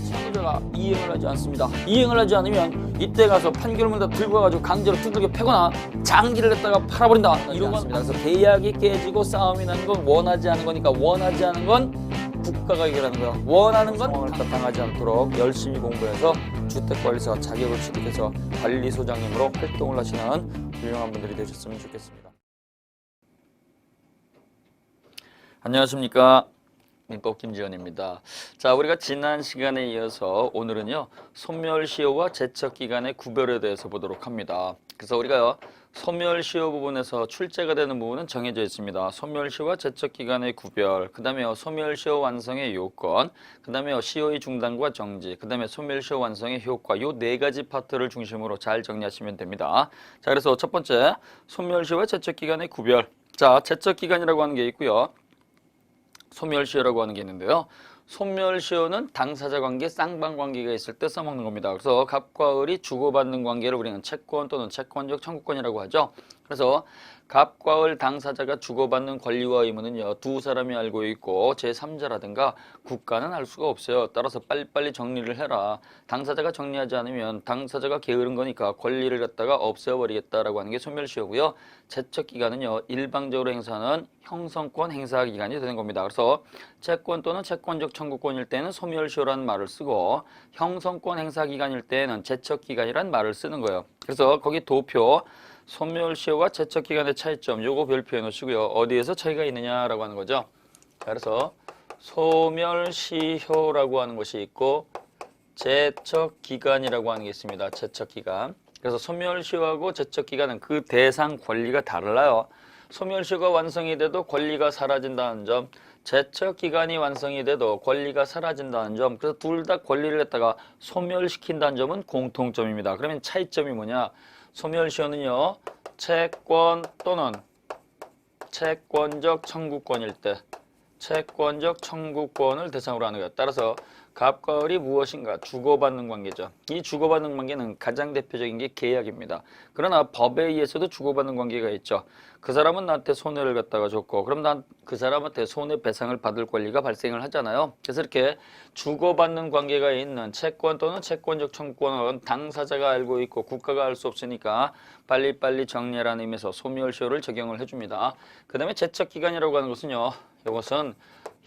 채무자가 이행을 하지 않습니다. 이행을 하지 않으면 이때 가서 판결문 다 들고 가가지고 강제로 두들겨 패거나 장기를 냈다가 팔아버린다. 이런 건 그래서 계약이 깨지고 싸움이 나는 건 원하지 않은 거니까 원하지 않은 건 국가가 해결하는 거야. 원하는 건 상황을 당하지 않도록 열심히 공부해서 주택관리사 자격을 취득해서 관리소장님으로 활동을 하시는 훌륭한 분들이 되셨으면 좋겠습니다. 안녕하십니까. 민법 김지현입니다. 자, 우리가 지난 시간에 이어서 오늘은요, 소멸시효와 제척기간의 구별에 대해서 보도록 합니다. 그래서 우리가요, 소멸시효 부분에서 출제가 되는 부분은 정해져 있습니다. 소멸시효와 제척기간의 구별, 그 다음에 소멸시효 완성의 요건, 그 다음에 시효의 중단과 정지, 그 다음에 소멸시효 완성의 효과, 요 네 가지 파트를 중심으로 잘 정리하시면 됩니다. 자, 그래서 첫 번째, 소멸시효와 제척기간의 구별. 자, 제척기간이라고 하는 게 있고요. 소멸시효라고 하는 게 있는데요. 소멸시효는 당사자 관계, 쌍방 관계가 있을 때 써먹는 겁니다. 그래서 갑과 을이 주고받는 관계를 우리는 채권 또는 채권적 청구권이라고 하죠. 그래서 갑과 을 당사자가 주고받는 권리와 의무는요, 두 사람이 알고 있고 제3자라든가 국가는 알 수가 없어요. 따라서 빨리빨리 정리를 해라. 당사자가 정리하지 않으면 당사자가 게으른 거니까 권리를 갖다가 없애버리겠다라고 하는 게 소멸시효고요. 제척기간은요, 일방적으로 행사하는 형성권 행사 기간이 되는 겁니다. 그래서 채권 또는 채권적 청구권일 때는 소멸시효라는 말을 쓰고 형성권 행사 기간일 때는 제척기간이라는 말을 쓰는 거예요. 그래서 거기 도표 소멸시효와 제척기간의 차이점 요거 별표해 놓으시고요. 어디에서 차이가 있느냐라고 하는 거죠. 그래서 소멸시효라고 하는 것이 있고 제척기간이라고 하는 게 있습니다. 제척기간. 그래서 소멸시효하고 제척기간은 그 대상 권리가 달라요. 소멸시효가 완성이 돼도 권리가 사라진다는 점, 제척기간이 완성이 돼도 권리가 사라진다는 점, 그래서 둘 다 권리를 갖다가 소멸시킨다는 점은 공통점입니다. 그러면 차이점이 뭐냐? 소멸시효는요, 채권 또는 채권적 청구권일 때 채권적 청구권을 대상으로 하는 것. 따라서 갑과 을이 무엇인가 주고받는 관계죠. 이 주고받는 관계는 가장 대표적인 게 계약입니다. 그러나 법에 의해서도 주고받는 관계가 있죠. 그 사람은 나한테 손해를 갖다가 줬고 그럼 난 그 사람한테 손해배상을 받을 권리가 발생을 하잖아요. 그래서 이렇게 주고받는 관계가 있는 채권 또는 채권적 청구권은 당사자가 알고 있고 국가가 알 수 없으니까 빨리빨리 정리하라는 의미에서 소멸시효를 적용을 해줍니다. 그 다음에 제척기간이라고 하는 것은요. 이것은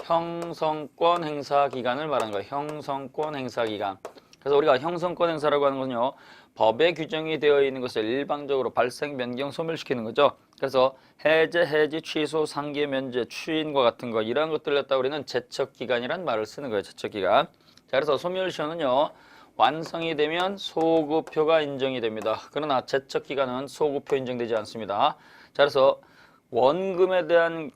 형성권 행사 기간을 말하는 거예요. 형성권 행사 기간. 그래서 우리가 형성권 행사라고 하는 건요, 법에 규정이 되어 있는 것을 일방적으로 발생, 변경, 소멸시키는 거죠. 그래서 해제, 해지, 취소, 상계, 면제, 추인과 같은 거 이러한 것들을 갖다 우리는 제척기간이란 말을 쓰는 거예요. 제척기간. 자, 그래서 소멸시효는요, 완성이 되면 소급표가 인정이 됩니다. 그러나 제척기간은 소급표 인정되지 않습니다. 자, 그래서 원금에 대한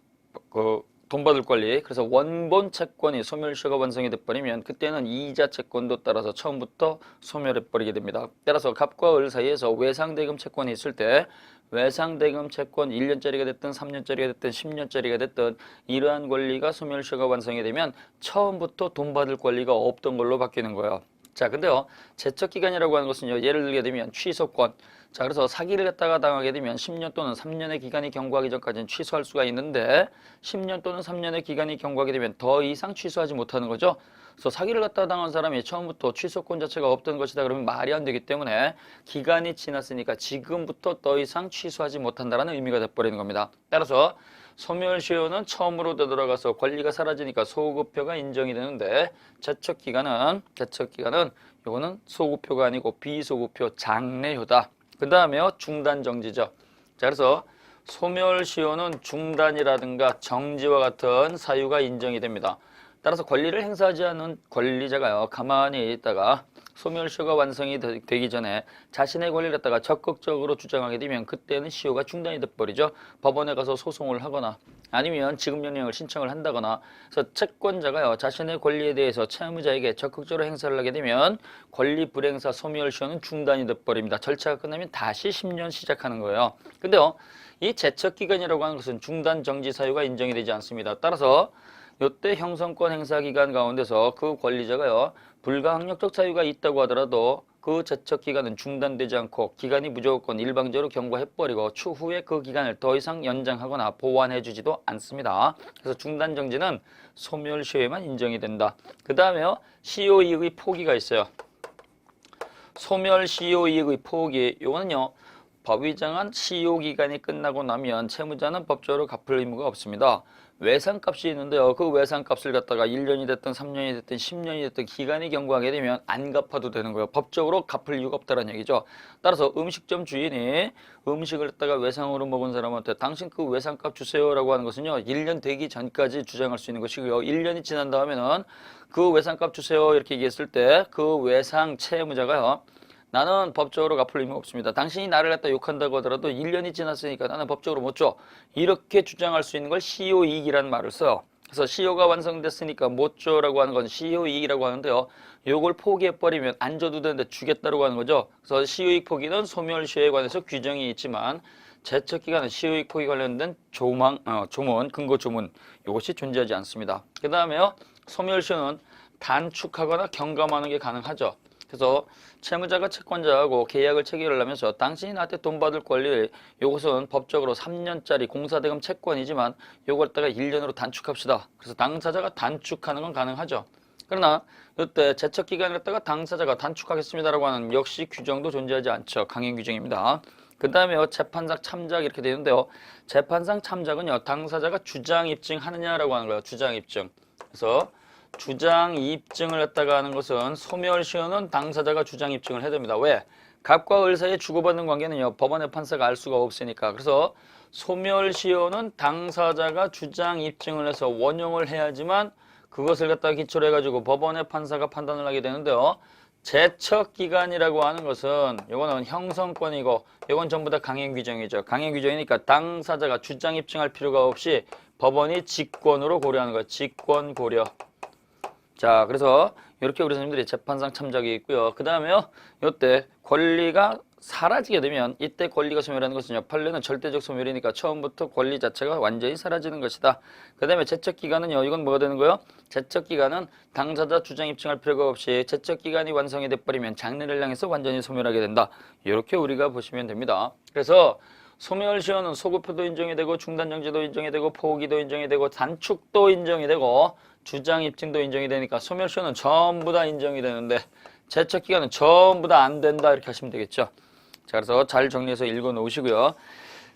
돈 받을 권리, 그래서 원본 채권이 소멸시효가 완성이 돼버리면 그때는 이자 채권도 따라서 처음부터 소멸해버리게 됩니다. 따라서 갑과 을 사이에서 외상대금 채권이 있을 때 외상대금 채권 1년짜리가 됐든 3년짜리가 됐든 10년짜리가 됐든 이러한 권리가 소멸시효가 완성이 되면 처음부터 돈 받을 권리가 없던 걸로 바뀌는 거예요. 자, 근데요, 제척기간이라고 하는 것은요, 예를 들게 되면 취소권. 자, 그래서 사기를 갖다가 당하게 되면 10년 또는 3년의 기간이 경과하기 전까지는 취소할 수가 있는데 10년 또는 3년의 기간이 경과하게 되면 더 이상 취소하지 못하는 거죠. 그래서 사기를 갖다가 당한 사람이 처음부터 취소권 자체가 없던 것이다 그러면 말이 안 되기 때문에 기간이 지났으니까 지금부터 더 이상 취소하지 못한다라는 의미가 돼버리는 겁니다. 따라서 소멸시효는 처음으로 되돌아가서 권리가 사라지니까 소급표가 인정이 되는데 제척기간은 이거는 소급표가 아니고 비소급표 장래효다. 그 다음에요, 중단정지죠. 자, 그래서 소멸시효는 중단이라든가 정지와 같은 사유가 인정이 됩니다. 따라서 권리를 행사하지 않은 권리자가요, 가만히 있다가 소멸시효가 완성이 되기 전에 자신의 권리를 갖다가 적극적으로 주장하게 되면 그때는 시효가 중단이 돼버리죠. 법원에 가서 소송을 하거나 아니면 지급명령을 신청을 한다거나. 그래서 채권자가요, 자신의 권리에 대해서 채무자에게 적극적으로 행사를 하게 되면 권리 불행사 소멸시효는 중단이 돼버립니다. 절차가 끝나면 다시 10년 시작하는 거예요. 근데요, 이 제척기간이라고 하는 것은 중단 정지 사유가 인정이 되지 않습니다. 따라서 이때 형성권 행사 기간 가운데서 그 권리자가요 불가항력적 사유가 있다고 하더라도 그 제척 기간은 중단되지 않고 기간이 무조건 일방적으로 경과해버리고 추후에 그 기간을 더 이상 연장하거나 보완해주지도 않습니다. 그래서 중단 정지는 소멸시효에만 인정이 된다. 그 다음에요 시효이익의 포기가 있어요. 소멸시효이익의 포기, 요거는요 법이 정한 시효기간이 끝나고 나면 채무자는 법적으로 갚을 의무가 없습니다. 외상값이 있는데요. 그 외상값을 갖다가 1년이 됐든 3년이 됐든 10년이 됐든 기간이 경과하게 되면 안 갚아도 되는 거예요. 법적으로 갚을 이유가 없다는 얘기죠. 따라서 음식점 주인이 음식을 갖다가 외상으로 먹은 사람한테 당신 그 외상값 주세요라고 하는 것은요. 1년 되기 전까지 주장할 수 있는 것이고요. 1년이 지난 다음에는 그 외상값 주세요 이렇게 얘기했을 때 그 외상 채무자가요. 나는 법적으로 갚을 의무가 없습니다. 당신이 나를 갖다 욕한다고 하더라도 1년이 지났으니까 나는 법적으로 못 줘. 이렇게 주장할 수 있는 걸 시효이익이라는 말을 써요. 그래서 시효가 완성됐으니까 못 줘라고 하는 건 시효이익이라고 하는데요. 요걸 포기해버리면 안 줘도 되는데 주겠다라고 하는 거죠. 그래서 시효이익 포기는 소멸시효에 관해서 규정이 있지만 제척기간은 시효이익 포기 관련된 조문, 근거 조문 이것이 존재하지 않습니다. 그 다음에요. 소멸시효는 단축하거나 경감하는 게 가능하죠. 그래서 채무자가 채권자하고 계약을 체결하면서 당신이 나한테 돈 받을 권리 이것은 법적으로 3년짜리 공사대금 채권이지만 요걸 갖다가 1년으로 단축합시다. 그래서 당사자가 단축하는 건 가능하죠. 그러나 이때 제척기간을 갖다가 당사자가 단축하겠습니다라고 하는 역시 규정도 존재하지 않죠. 강행 규정입니다. 그 다음에요. 재판상 참작 이렇게 되는데요. 재판상 참작은요. 당사자가 주장 입증하느냐라고 하는 거예요. 주장 입증. 그래서 주장 입증을 했다가 하는 것은 소멸시효는 당사자가 주장 입증을 해야 됩니다. 왜? 갑과 을 사이에 주고받는 관계는요. 법원의 판사가 알 수가 없으니까. 그래서 소멸시효는 당사자가 주장 입증을 해서 원용을 해야지만 그것을 갖다가 기초로 해가지고 법원의 판사가 판단을 하게 되는데요. 제척기간이라고 하는 것은 이거는 형성권이고 이건 전부 다 강행 규정이죠. 강행 규정이니까 당사자가 주장 입증할 필요가 없이 법원이 직권으로 고려하는 거예요. 직권 고려. 자, 그래서 이렇게 우리 선생님들이 재판상 참작이 있고요. 그 다음에요. 이때 권리가 사라지게 되면 이때 권리가 소멸하는 것은요. 판례는 절대적 소멸이니까 처음부터 권리 자체가 완전히 사라지는 것이다. 그 다음에 제척기간은요. 이건 뭐가 되는 거예요? 제척기간은 당사자 주장 입증할 필요가 없이 제척기간이 완성이 돼버리면 장래를 향해서 완전히 소멸하게 된다. 이렇게 우리가 보시면 됩니다. 그래서 소멸시효는 소급표도 인정이 되고 중단정지도 인정이 되고 포기도 인정이 되고 단축도 인정이 되고 주장 입증도 인정이 되니까 소멸시효는 전부 다 인정이 되는데 제척기간은 전부 다 안 된다 이렇게 하시면 되겠죠. 자, 그래서 잘 정리해서 읽어 놓으시고요.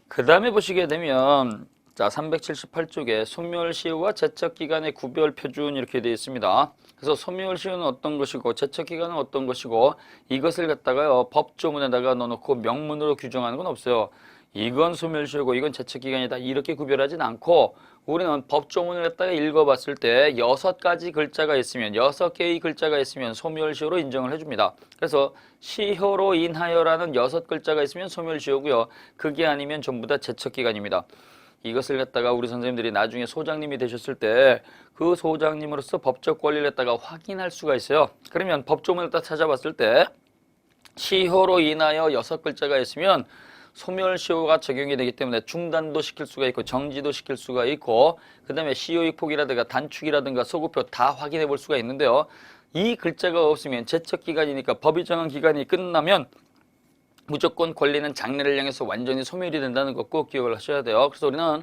그 다음에 보시게 되면 자 378쪽에 소멸시효와 제척기간의 구별 표준 이렇게 되어 있습니다. 그래서 소멸시효는 어떤 것이고 제척기간은 어떤 것이고 이것을 갖다가요 법조문에다가 넣어놓고 명문으로 규정하는 건 없어요. 이건 소멸시효고 이건 제척기간이다 이렇게 구별하진 않고 우리는 법조문을 갖다가 읽어봤을 때 6가지 글자가 있으면 6개의 글자가 있으면 소멸시효로 인정을 해줍니다. 그래서 시효로 인하여라는 6글자가 있으면 소멸시효고요. 그게 아니면 전부 다 제척기간입니다. 이것을 갖다가 우리 선생님들이 나중에 소장님이 되셨을 때 그 소장님으로서 법적 권리를 갖다가 확인할 수가 있어요. 그러면 법조문을 딱 찾아봤을 때 시효로 인하여 6글자가 있으면 소멸시효가 적용이 되기 때문에 중단도 시킬 수가 있고 정지도 시킬 수가 있고 그 다음에 시효이익 포기라든가 단축이라든가 소급표 다 확인해 볼 수가 있는데요. 이 글자가 없으면 제척기간이니까 법이 정한 기간이 끝나면 무조건 권리는 장래를 향해서 완전히 소멸이 된다는 거 꼭 기억을 하셔야 돼요. 그래서 우리는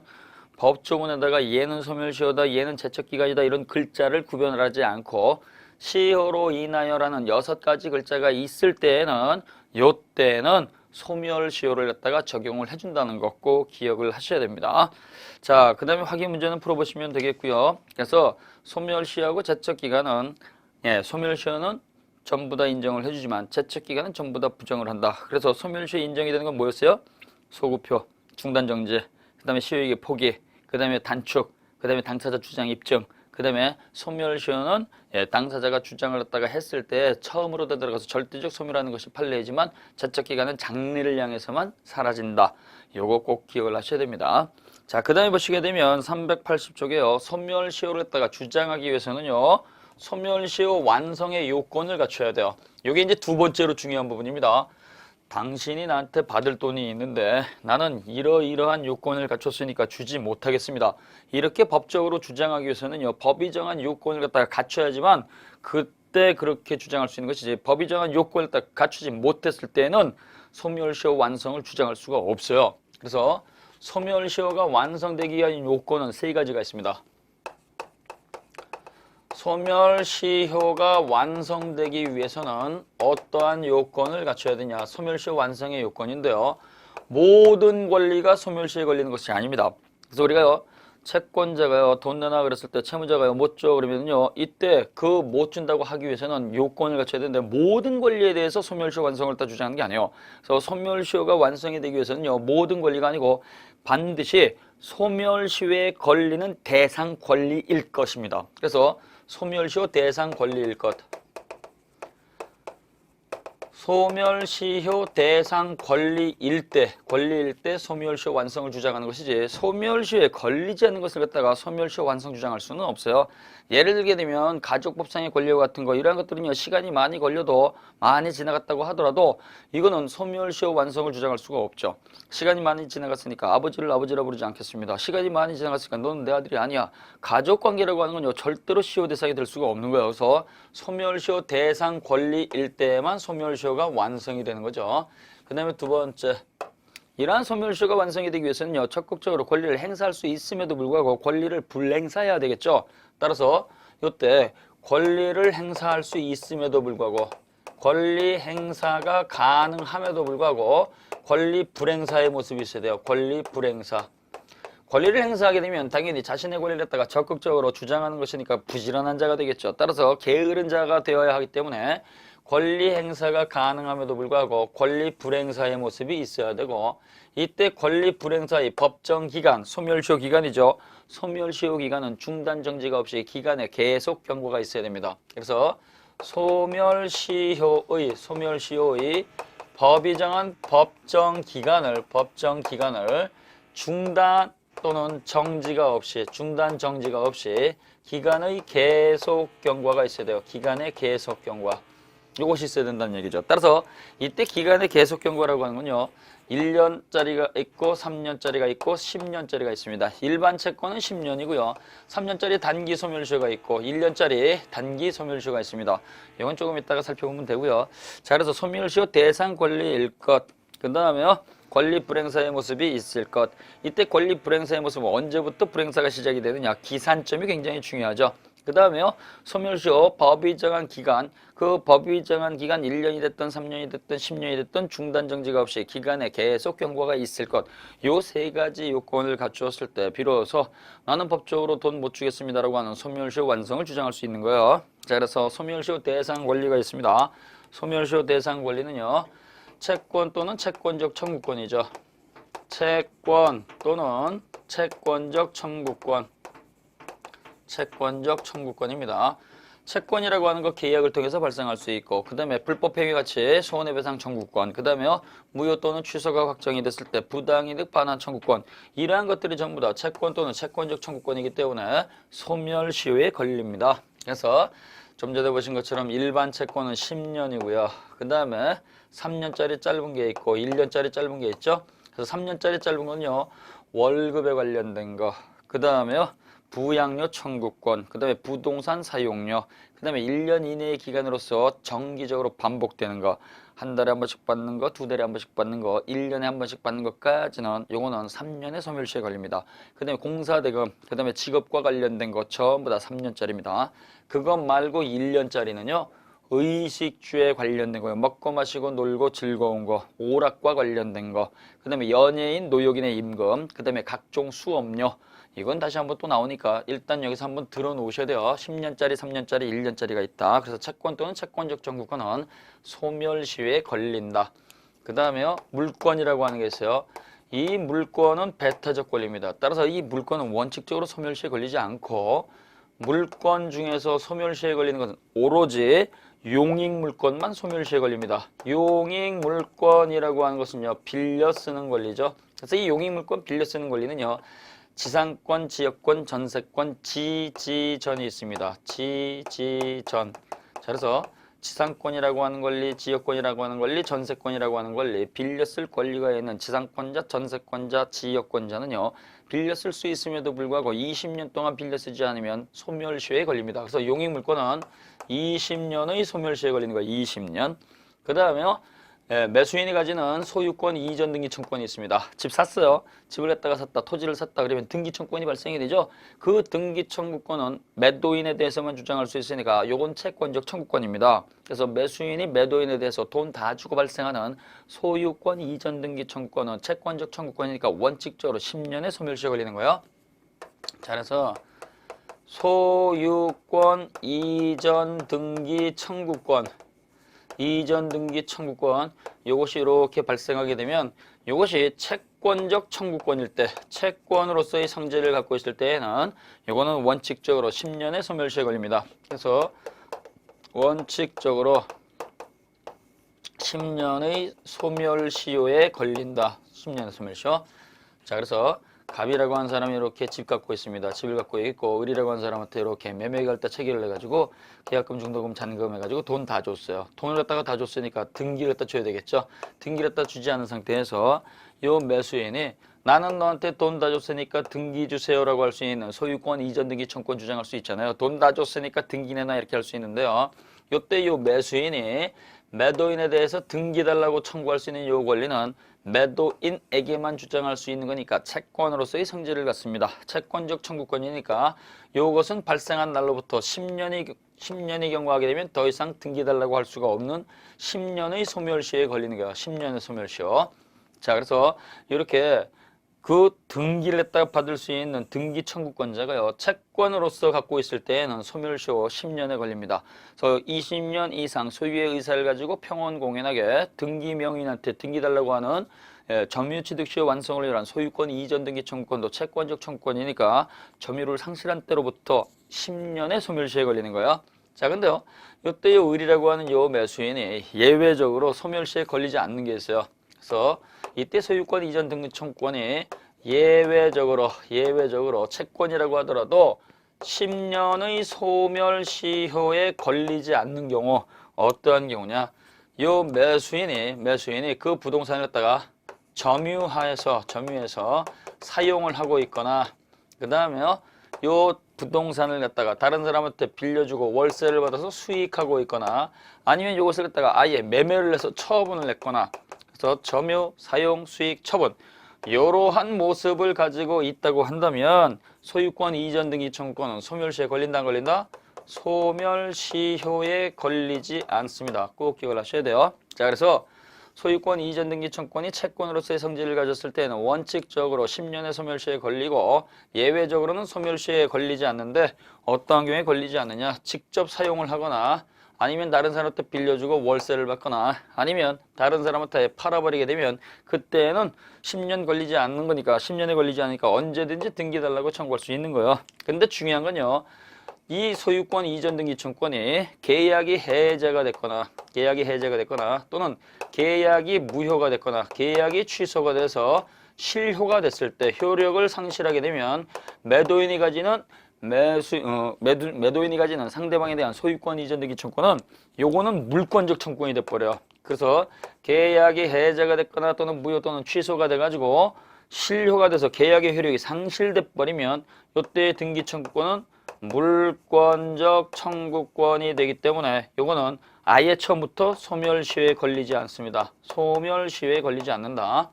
법조문에다가 얘는 소멸시효다 얘는 제척기간이다 이런 글자를 구별을 하지 않고 시효로 인하여라는 6가지 글자가 있을 때에는 요때는 소멸시효를 갖다가 적용을 해준다는 것 꼭 기억을 하셔야 됩니다. 자, 그 다음에 확인 문제는 풀어보시면 되겠고요. 그래서 소멸시효하고 제척기간은 소멸시효는 전부 다 인정을 해주지만 제척기간은 전부 다 부정을 한다. 그래서 소멸시효 인정이 되는 건 뭐였어요? 소급표, 중단정지, 그 다음에 시효이익의 포기, 그 다음에 단축, 그 다음에 당사자 주장 입증, 그 다음에 소멸시효는 당사자가 주장을 갖다가 했을 때 처음으로 들어가서 절대적 소멸하는 것이 판례이지만 제척기간은 장래를 향해서만 사라진다. 요거 꼭 기억을 하셔야 됩니다. 자, 그 다음에 보시게 되면 380쪽에요. 소멸시효를 갖다가 주장하기 위해서는요. 소멸시효 완성의 요건을 갖춰야 돼요. 이게 이제 두 번째로 중요한 부분입니다. 당신이 나한테 받을 돈이 있는데 나는 이러이러한 요건을 갖췄으니까 주지 못하겠습니다. 이렇게 법적으로 주장하기 위해서는요, 법이 정한 요건을 갖다가 갖춰야지만 그때 그렇게 주장할 수 있는 것이지, 법이 정한 요건을 딱 갖추지 못했을 때는 소멸시효 완성을 주장할 수가 없어요. 그래서 소멸시효가 완성되기 위한 요건은 세 가지가 있습니다. 소멸시효가 완성되기 위해서는 어떠한 요건을 갖춰야 되냐? 소멸시효 완성의 요건인데요. 모든 권리가 소멸시효에 걸리는 것이 아닙니다. 그래서 우리가요, 채권자가요, 돈 내놔 그랬을 때 채무자가요, 못 줘 그러면요, 이때 그 못 준다고 하기 위해서는 요건을 갖춰야 되는데 모든 권리에 대해서 소멸시효 완성을 다 주장하는 게 아니에요. 그래서 소멸시효가 완성이 되기 위해서는요, 모든 권리가 아니고 반드시 소멸시효에 걸리는 대상 권리일 것입니다. 그래서 소멸시효 대상 권리일 것. 소멸시효 대상 권리일 때 소멸시효 완성을 주장하는 것이지, 소멸시효에 걸리지 않는 것을 갖다가 소멸시효 완성 주장할 수는 없어요. 예를 들게 되면 가족법상의 권리 같은 거, 이러한 것들은요, 시간이 많이 걸려도 많이 지나갔다고 하더라도 이거는 소멸시효 완성을 주장할 수가 없죠. 시간이 많이 지나갔으니까 아버지를 아버지라 부르지 않겠습니다. 시간이 많이 지나갔으니까 너는 내 아들이 아니야. 가족관계라고 하는 건요, 절대로 시효 대상이 될 수가 없는 거예요. 그래서 소멸시효 대상 권리일 때만 소멸시효가 완성이 되는 거죠. 그 다음에 두 번째, 이러한 소멸시효가 완성이 되기 위해서는요, 적극적으로 권리를 행사할 수 있음에도 불구하고 권리를 불행사해야 되겠죠. 따라서 이때 권리를 행사할 수 있음에도 불구하고, 권리 행사가 가능함에도 불구하고 권리 불행사의 모습이 있어야 돼요. 권리 불행사. 권리를 행사하게 되면 당연히 자신의 권리를 갖다가 적극적으로 주장하는 것이니까 부지런한 자가 되겠죠. 따라서 게으른 자가 되어야 하기 때문에 권리 행사가 가능함에도 불구하고 권리 불행사의 모습이 있어야 되고, 이때 권리 불행사의 법정 기간, 소멸시효 기간이죠. 소멸시효 기간은 중단 정지가 없이 기간에 계속 경고가 있어야 됩니다. 그래서 소멸시효의 법이 정한 법정 기간을 중단 또는 정지가 없이, 중단 정지가 없이 기간의 계속 경과가 있어야 돼요. 기간의 계속 경과. 이것이 있어야 된다는 얘기죠. 따라서 이때 기간의 계속 경과라고 하는 건요, 1년짜리가 있고 3년짜리가 있고 10년짜리가 있습니다. 일반 채권은 10년이고요. 3년짜리 단기 소멸시효가 있고 1년짜리 단기 소멸시효가 있습니다. 이건 조금 이따가 살펴보면 되고요. 자, 그래서 소멸시효 대상 권리일 것, 그 다음에요, 권리 불행사의 모습이 있을 것. 이때 권리 불행사의 모습은 언제부터 불행사가 시작이 되느냐, 기산점이 굉장히 중요하죠. 그 다음에요, 소멸시효 법이 정한 기간, 그 법이 정한 기간 1년이 됐든 3년이 됐든 10년이 됐든 중단 정지가 없이 기간에 계속 경고가 있을 것. 요 세 가지 요건을 갖추었을 때 비로소 나는 법적으로 돈 못 주겠습니다라고 하는 소멸시효 완성을 주장할 수 있는 거예요. 자, 그래서 소멸시효 대상 권리가 있습니다. 소멸시효 대상 권리는요, 채권 또는 채권적 청구권이죠. 채권 또는 채권적 청구권. 채권적 청구권입니다. 채권이라고 하는 거 계약을 통해서 발생할 수 있고, 그 다음에 불법행위가치 손해배상 청구권, 그 다음에 무효 또는 취소가 확정이 됐을 때 부당이득 반환 청구권, 이러한 것들이 전부 다 채권 또는 채권적 청구권이기 때문에 소멸시효에 걸립니다. 그래서 좀 전에 보신 것처럼 일반 채권은 10년이고요. 그 다음에 3년짜리 짧은 게 있고 1년짜리 짧은 게 있죠. 그래서 3년짜리 짧은 건요, 월급에 관련된 거, 그 다음에요, 부양료 청구권, 그 다음에 부동산 사용료, 그 다음에 1년 이내의 기간으로서 정기적으로 반복되는 거, 한 달에 한 번씩 받는 거, 두 달에 한 번씩 받는 거, 1년에 한 번씩 받는 것까지는 요거는 3년의 소멸시효에 걸립니다. 그 다음에 공사대금, 그 다음에 직업과 관련된 거 전부 다 3년짜리입니다. 그것 말고 1년짜리는요, 의식주에 관련된 거예요. 먹고 마시고 놀고 즐거운 거, 오락과 관련된 거, 그 다음에 연예인, 노역인의 임금, 그 다음에 각종 수업료, 이건 다시 한번 또 나오니까 일단 여기서 한번 들어놓으셔야 돼요. 10년짜리, 3년짜리, 1년짜리가 있다. 그래서 채권 또는 채권적 청구권은 소멸시효에 걸린다. 그 다음에요, 물권이라고 하는 게 있어요. 이 물권은 배타적 권리입니다. 따라서 이 물권은 원칙적으로 소멸시효에 걸리지 않고, 물권 중에서 소멸시효에 걸리는 것은 오로지 용익물권만 소멸시효에 걸립니다. 용익물권이라고 하는 것은요, 빌려 쓰는 권리죠. 그래서 이 용익물권 빌려 쓰는 권리는요, 지상권, 지역권, 전세권, 지지전이 있습니다. 지지전. 자, 그래서 지상권이라고 하는 권리, 지역권이라고 하는 권리, 전세권이라고 하는 권리, 빌려 쓸 권리가 있는 지상권자, 전세권자, 지역권자는요. 빌려 쓸 수 있음에도 불구하고 20년 동안 빌려 쓰지 않으면 소멸시효에 걸립니다. 그래서 용익물권은 20년의 소멸시효에 걸리는 거예요. 20년. 그 다음에요. 매수인이 가지는 소유권 이전 등기 청구권이 있습니다. 집 샀어요. 집을 갖다가 샀다. 토지를 샀다. 그러면 등기 청구권이 발생이 되죠. 그 등기 청구권은 매도인에 대해서만 주장할 수 있으니까 요건 채권적 청구권입니다. 그래서 매수인이 매도인에 대해서 돈 다 주고 발생하는 소유권 이전 등기 청구권은 채권적 청구권이니까 원칙적으로 10년의 소멸시효에 걸리는 거예요. 자, 그래서 소유권 이전 등기 청구권 이전 등기 청구권 이것이 이렇게 발생하게 되면 이것이 채권적 청구권일 때 채권으로서의 성질을 갖고 있을 때에는 이거는 원칙적으로 10년의 소멸시효에 걸립니다. 그래서 원칙적으로 10년의 소멸시효에 걸린다. 10년의 소멸시효. 자, 그래서 갑이라고 하는 사람이 이렇게 집 갖고 있습니다. 집을 갖고 있고 을이라고 하는 사람한테 이렇게 매매갈 때 체결을 해가지고 계약금, 중도금, 잔금 해가지고 돈 다 줬어요. 돈을 갖다가 다 줬으니까 등기를 갖다 줘야 되겠죠. 등기를 갖다 주지 않은 상태에서 요 매수인이 나는 너한테 돈 다 줬으니까 등기 주세요라고 할 수 있는 소유권 이전 등기 청구권 주장할 수 있잖아요. 돈 다 줬으니까 등기 내놔 이렇게 할 수 있는데요. 요때 요 매수인이 매도인에 대해서 등기 달라고 청구할 수 있는 요 권리는 매도인에게만 주장할 수 있는 거니까 채권으로서의 성질을 갖습니다. 채권적 청구권이니까 이것은 발생한 날로부터 10년이 경과하게 되면 더 이상 등기 달라고 할 수가 없는 10년의 소멸시효에 걸리는 거예요. 10년의 소멸시효. 자, 그래서 이렇게 그 등기를 했다가 받을 수 있는 등기 청구권자가요. 채권으로서 갖고 있을 때에는 소멸시효 10년에 걸립니다. 그래서 20년 이상 소유의 의사를 가지고 평온공연하게 등기 명의인한테 등기 달라고 하는 점유취득시효 완성을 위한 소유권 이전 등기 청구권도 채권적 청구권이니까 점유를 상실한 때로부터 10년의 소멸시효에 걸리는 거예요. 자, 근데요. 이때 요 을이라고 하는 요 매수인이 예외적으로 소멸시효에 걸리지 않는 게 있어요. 그래서 이때 소유권 이전 등기 청구권이 예외적으로 채권이라고 하더라도 10년의 소멸시효에 걸리지 않는 경우 어떠한 경우냐? 요 매수인이 그 부동산을 갖다가 점유해서 사용을 하고 있거나 그 다음에요. 요 부동산을 갖다가 다른 사람한테 빌려주고 월세를 받아서 수익하고 있거나 아니면 이것을 갖다가 아예 매매를 해서 처분을 했거나 그래서 점유, 사용, 수익, 처분 이러한 모습을 가지고 있다고 한다면 소유권 이전 등기 청구권은 소멸시효에 걸린다 안 걸린다? 소멸시효에 걸리지 않습니다. 꼭 기억을 하셔야 돼요. 자, 그래서 소유권 이전 등기 청구권이 채권으로서의 성질을 가졌을 때는 원칙적으로 10년의 소멸시효에 걸리고 예외적으로는 소멸시효에 걸리지 않는데 어떠한 경우에 걸리지 않느냐? 직접 사용을 하거나 아니면 다른 사람한테 빌려주고 월세를 받거나 아니면 다른 사람한테 팔아버리게 되면 그때는 10년 걸리지 않는 거니까 10년에 걸리지 않으니까 언제든지 등기 달라고 청구할 수 있는 거예요. 근데 중요한 건요. 이 소유권 이전 등기 청구권이 계약이 해제가 됐거나 또는 계약이 무효가 됐거나 계약이 취소가 돼서 실효가 됐을 때 효력을 상실하게 되면 매도인이 가지는 상대방에 대한 소유권 이전 등기 청구권은 요거는 물권적 청구권이 돼버려요. 그래서 계약이 해제가 됐거나 또는 무효 또는 취소가 돼가지고 실효가 돼서 계약의 효력이 상실돼 버리면 요때 등기 청구권은 물권적 청구권이 되기 때문에 요거는 아예 처음부터 소멸시효에 걸리지 않습니다. 소멸시효에 걸리지 않는다.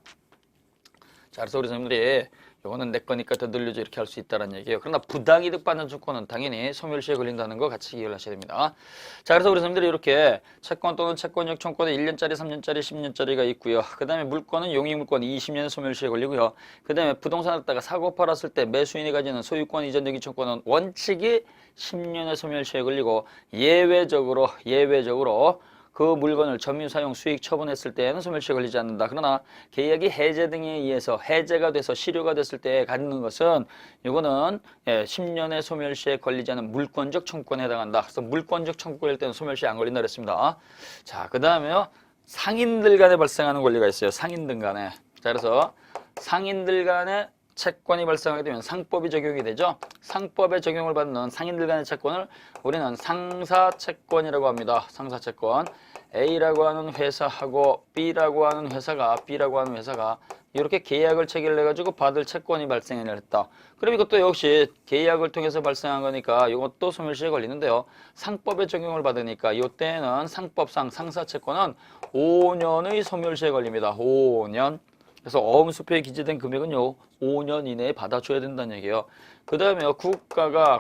자, 그래서 우리 선생님들이 요거는 내 거니까 더 늘려줘 이렇게 할 수 있다는 얘기예요. 그러나 부당이득 받는 청구권은 당연히 소멸시효에 걸린다는 거 같이 기억을 하셔야 됩니다. 자, 그래서 우리 선생님들이 이렇게 채권 또는 채권적 청구권에 1년짜리, 3년짜리, 10년짜리가 있고요. 그 다음에 물권은 용익물권 20년 소멸시효에 걸리고요. 그 다음에 부동산을 갖다가 사고 팔았을 때 매수인이 가지는 소유권 이전 등기 청구권은 원칙이 10년의 소멸시효에 걸리고 예외적으로 그 물건을 점유, 사용, 수익, 처분했을 때에는 소멸시효에 걸리지 않는다. 그러나 계약이 해제 등에 의해서 해제가 돼서 실효가 됐을 때 갖는 것은 이거는 10년의 소멸시효에 걸리지 않는 물권적 청구권에 해당한다. 그래서 물권적 청구권일 때는 소멸시효에 안 걸린다 그랬습니다. 자, 그 다음에요. 상인들 간에 발생하는 권리가 있어요. 상인들 간에. 자, 그래서 상인들 간에 채권이 발생하게 되면 상법이 적용이 되죠. 상법에 적용을 받는 상인들 간의 채권을 우리는 상사채권이라고 합니다. 상사채권. A라고 하는 회사하고 B라고 하는 회사가 이렇게 계약을 체결해 가지고 받을 채권이 발생을 했다. 그럼 이것도 역시 계약을 통해서 발생한 거니까 이것도 소멸시효에 걸리는데요. 상법에 적용을 받으니까 이때는 상법상 상사채권은 5년의 소멸시효에 걸립니다. 5년. 그래서 어음수표에 기재된 금액은요 5년 이내에 받아줘야 된다는 얘기예요. 그 다음에 국가가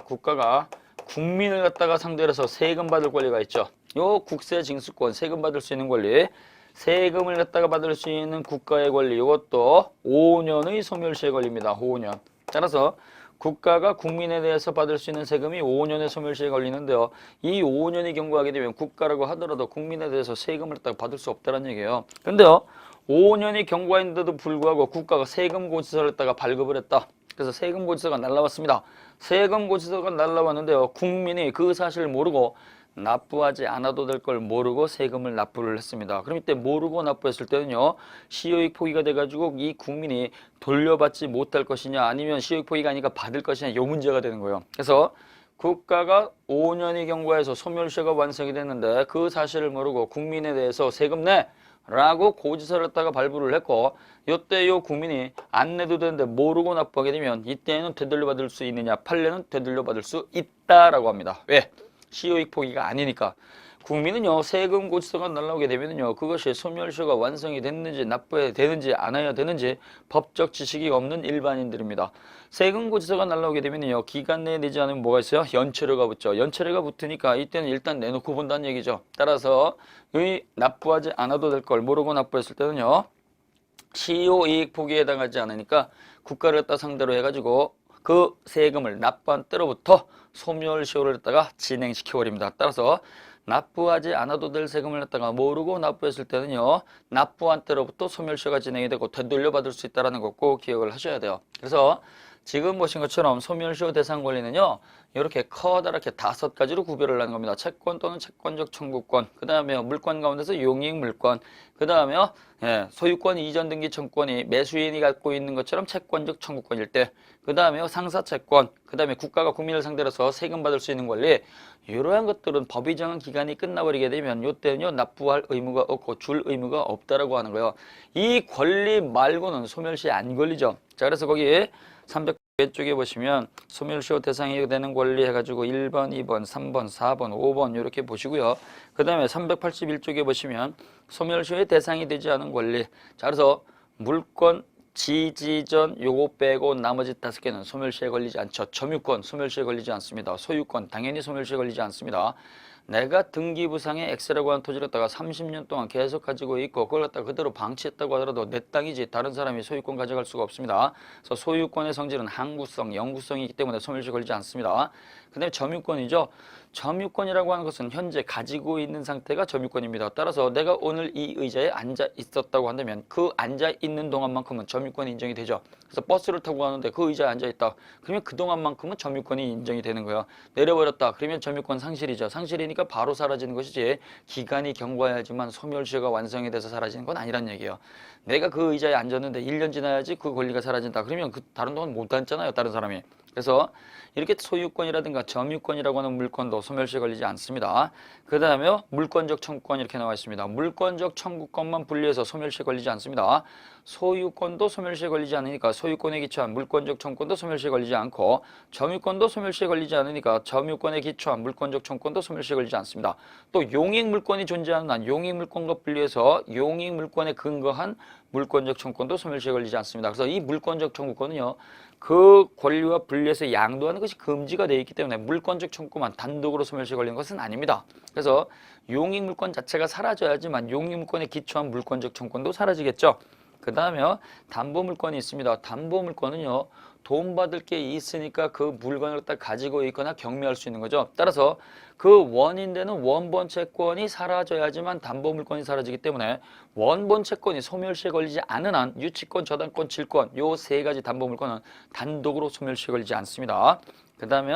국민을 갖다가 상대로 해서 세금 받을 권리가 있죠. 요 국세징수권, 세금 받을 수 있는 권리, 세금을 갖다가 받을 수 있는 국가의 권리, 이것도 5년의 소멸시효에 걸립니다. 5년. 따라서 국가가 국민에 대해서 받을 수 있는 세금이 5년의 소멸시효에 걸리는데요. 이 5년이 경과하게 되면 국가라고 하더라도 국민에 대해서 세금을 갖다가 받을 수 없다는 얘기예요. 근데요, 5년이 경과했는데도 불구하고 국가가 세금 고지서를 갖다가 발급을 했다. 그래서 세금 고지서가 날라왔습니다. 세금 고지서가 날라왔는데요. 국민이 그 사실을 모르고 납부하지 않아도 될 걸 모르고 세금을 납부를 했습니다. 그럼 이때 모르고 납부했을 때는요. 시효익 포기가 돼가지고 이 국민이 돌려받지 못할 것이냐 아니면 시효익 포기가 아니니까 받을 것이냐 이 문제가 되는 거예요. 그래서 국가가 5년이 경과해서 소멸시효가 완성이 됐는데 그 사실을 모르고 국민에 대해서 세금 내! 라고 고지서를 갖다가 발부를 했고 이때 요 국민이 안 내도 되는데 모르고 납부하게 되면 이때는 되돌려받을 수 있느냐 판례는 되돌려받을 수 있다라고 합니다. 왜? 시효익 포기가 아니니까. 국민은요 세금 고지서가 날라오게 되면요 그것이 소멸시효가 완성이 됐는지 납부해야 되는지 안 해야 되는지 법적 지식이 없는 일반인들입니다. 세금 고지서가 날라오게 되면요 기간 내에 내지 않으면 뭐가 있어요? 연체료가 붙죠. 연체료가 붙으니까 이때는 일단 내놓고 본다는 얘기죠. 따라서 이 납부하지 않아도 될 걸 모르고 납부했을 때는요 시효이익 포기에 해당하지 않으니까 국가를 갖다 상대로 해가지고 그 세금을 납부한 때로부터 소멸시효를 갖다가 진행시켜 버립니다. 따라서 납부하지 않아도 될 세금을 갖다가 모르고 납부했을 때는요 납부한 때로부터 소멸시효가 진행이 되고 되돌려받을 수 있다는 거 꼭 기억을 하셔야 돼요. 그래서 지금 보신 것처럼 소멸시효 대상 권리는요 이렇게 커다랗게 5가지로 구별을 하는 겁니다. 채권 또는 채권적 청구권, 그 다음에 물권 가운데서 용익 물권, 그 다음에 소유권 이전 등기 청구권이 매수인이 갖고 있는 것처럼 채권적 청구권일 때, 그 다음에 상사채권, 그 다음에 국가가 국민을 상대로 해서 세금 받을 수 있는 권리, 이러한 것들은 법이 정한 기간이 끝나버리게 되면 이때는요 납부할 의무가 없고 줄 의무가 없다라고 하는 거예요. 이 권리 말고는 소멸시효 안 걸리죠. 자, 그래서 거기 300 왼쪽에 보시면 소멸시효 대상이 되는 권리 해가지고 1번, 2번, 3번, 4번, 5번 이렇게 보시고요. 그 다음에 381쪽에 보시면 소멸시효의 대상이 되지 않은 권리. 자, 그래서 물권, 지지전 요거 빼고 나머지 5개는 소멸시효에 걸리지 않죠. 점유권 소멸시효에 걸리지 않습니다. 소유권 당연히 소멸시효에 걸리지 않습니다. 내가 등기부상에 X라고 하는 토지를 갖다가 30년 동안 계속 가지고 있고 그걸 갖다가 그대로 방치했다고 하더라도 내 땅이지 다른 사람이 소유권 가져갈 수가 없습니다. 그래서 소유권의 성질은 항구성, 영구성이기 때문에 소멸시효 걸리지 않습니다. 그 다음에 점유권이죠. 점유권이라고 하는 것은 현재 가지고 있는 상태가 점유권입니다. 따라서 내가 오늘 이 의자에 앉아 있었다고 한다면 그 앉아 있는 동안만큼은 점유권이 인정이 되죠. 그래서 버스를 타고 가는데 그 의자에 앉아 있다. 그러면 그 동안만큼은 점유권이 인정이 되는 거예요. 내려버렸다. 그러면 점유권 상실이죠. 상실이니까 바로 사라지는 것이지 기간이 경과해야지만 소멸시효가 완성이 돼서 사라지는 건 아니란 얘기예요. 내가 그 의자에 앉았는데 1년 지나야지 그 권리가 사라진다. 그러면 그 다른 동안 못 앉잖아요. 다른 사람이. 그래서 이렇게 소유권이라든가 점유권이라고 하는 물권도 소멸시효에 걸리지 않습니다. 그 다음에 물권적 청구권 이렇게 나와 있습니다. 물권적 청구권만 분리해서 소멸시효에 걸리지 않습니다. 소유권도 소멸시효에 걸리지 않으니까 소유권에 기초한 물권적 청구권도 소멸시효에 걸리지 않고 점유권도 소멸시효에 걸리지 않으니까 점유권에 기초한 물권적 청구권도 소멸시효에 걸리지 않습니다. 또 용익물권이 존재하는 한 용익물권과 분리해서 용익물권에 근거한 물권적 청구권도 소멸시효에 걸리지 않습니다. 그래서 이 물권적 청구권은요. 그 권리와 분리해서 양도하는 것이 금지가 되어 있기 때문에 물권적 청구만 단독으로 소멸시효에 걸리는 것은 아닙니다. 그래서 용익물권 자체가 사라져야지만 용익물권에 기초한 물권적 청구권도 사라지겠죠. 그 다음에 담보물권이 있습니다. 담보물권은요. 돈 받을 게 있으니까 그 물건을 딱 가지고 있거나 경매할 수 있는 거죠. 따라서 그 원인되는 원본 채권이 사라져야지만 담보물권이 사라지기 때문에 원본 채권이 소멸시효에 걸리지 않은 한 유치권, 저당권, 질권 요 3가지 담보물권은 단독으로 소멸시효에 걸리지 않습니다. 그 다음에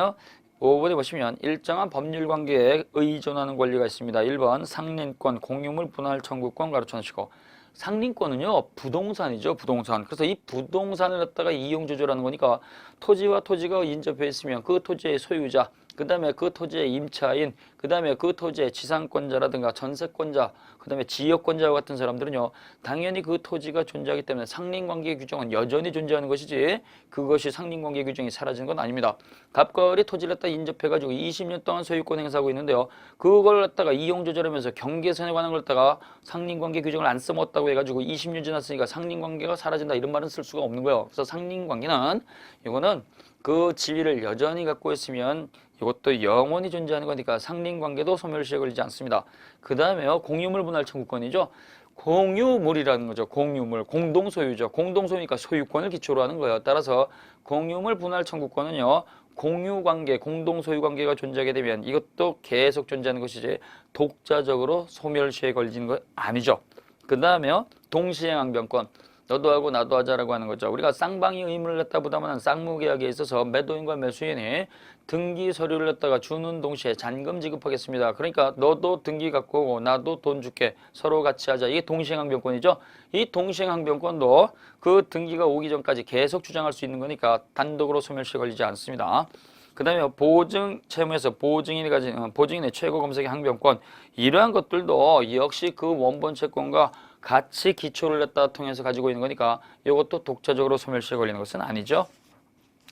5번에 보시면 일정한 법률 관계에 의존하는 권리가 있습니다. 1번 상린권, 공유물 분할 청구권 가르쳐 놓으시고 상린권은요 부동산이죠, 부동산. 그래서 이 부동산을 갖다가 이용 조절하는 거니까 토지와 토지가 인접해 있으면 그 토지의 소유자, 그 다음에 그 토지의 임차인, 그 다음에 그 토지의 지상권자라든가 전세권자, 그 다음에 지역권자와 같은 사람들은요 당연히 그 토지가 존재하기 때문에 상린관계 규정은 여전히 존재하는 것이지 그것이 상린관계 규정이 사라지는 건 아닙니다. 갑과 을이 토지를 갖다 인접해가지고 20년 동안 소유권 행사하고 있는데요, 그걸 갖다가 이용 조절하면서 경계선에 관한 걸 갖다가 상린관계 규정을 안 써먹었다고 해가지고 20년 지났으니까 상린관계가 사라진다 이런 말은 쓸 수가 없는 거예요. 그래서 상린관계는 이거는 그 지위를 여전히 갖고 있으면 이것도 영원히 존재하는 거니까 상린관계도 소멸시에 걸리지 않습니다. 그 다음에요 공유물 분할 청구권이죠. 공유물이라는 거죠. 공유물, 공동소유죠. 공동소유니까 소유권을 기초로 하는 거예요. 따라서 공유물 분할 청구권은요 공유관계, 공동소유관계가 존재하게 되면 이것도 계속 존재하는 것이지 독자적으로 소멸시에 걸리는 건 아니죠. 그 다음에요 동시행항변권, 너도 하고 나도 하자라고 하는 거죠. 우리가 쌍방이 의무를 갖다 부담하는 쌍무계약에 있어서 매도인과 매수인이 등기 서류를 갖다가 주는 동시에 잔금 지급하겠습니다. 그러니까 너도 등기 갖고 오고 나도 돈 줄게, 서로 같이 하자. 이게 동시행항변권이죠. 이 동시행항변권도 그 등기가 오기 전까지 계속 주장할 수 있는 거니까 단독으로 소멸시에 걸리지 않습니다. 그 다음에 보증 채무에서 보증인이 가진 보증인의 최고 검색의 항변권, 이러한 것들도 역시 그 원본 채권과 같이 기초를 갖다 통해서 가지고 있는 거니까 이것도 독자적으로 소멸시에 걸리는 것은 아니죠.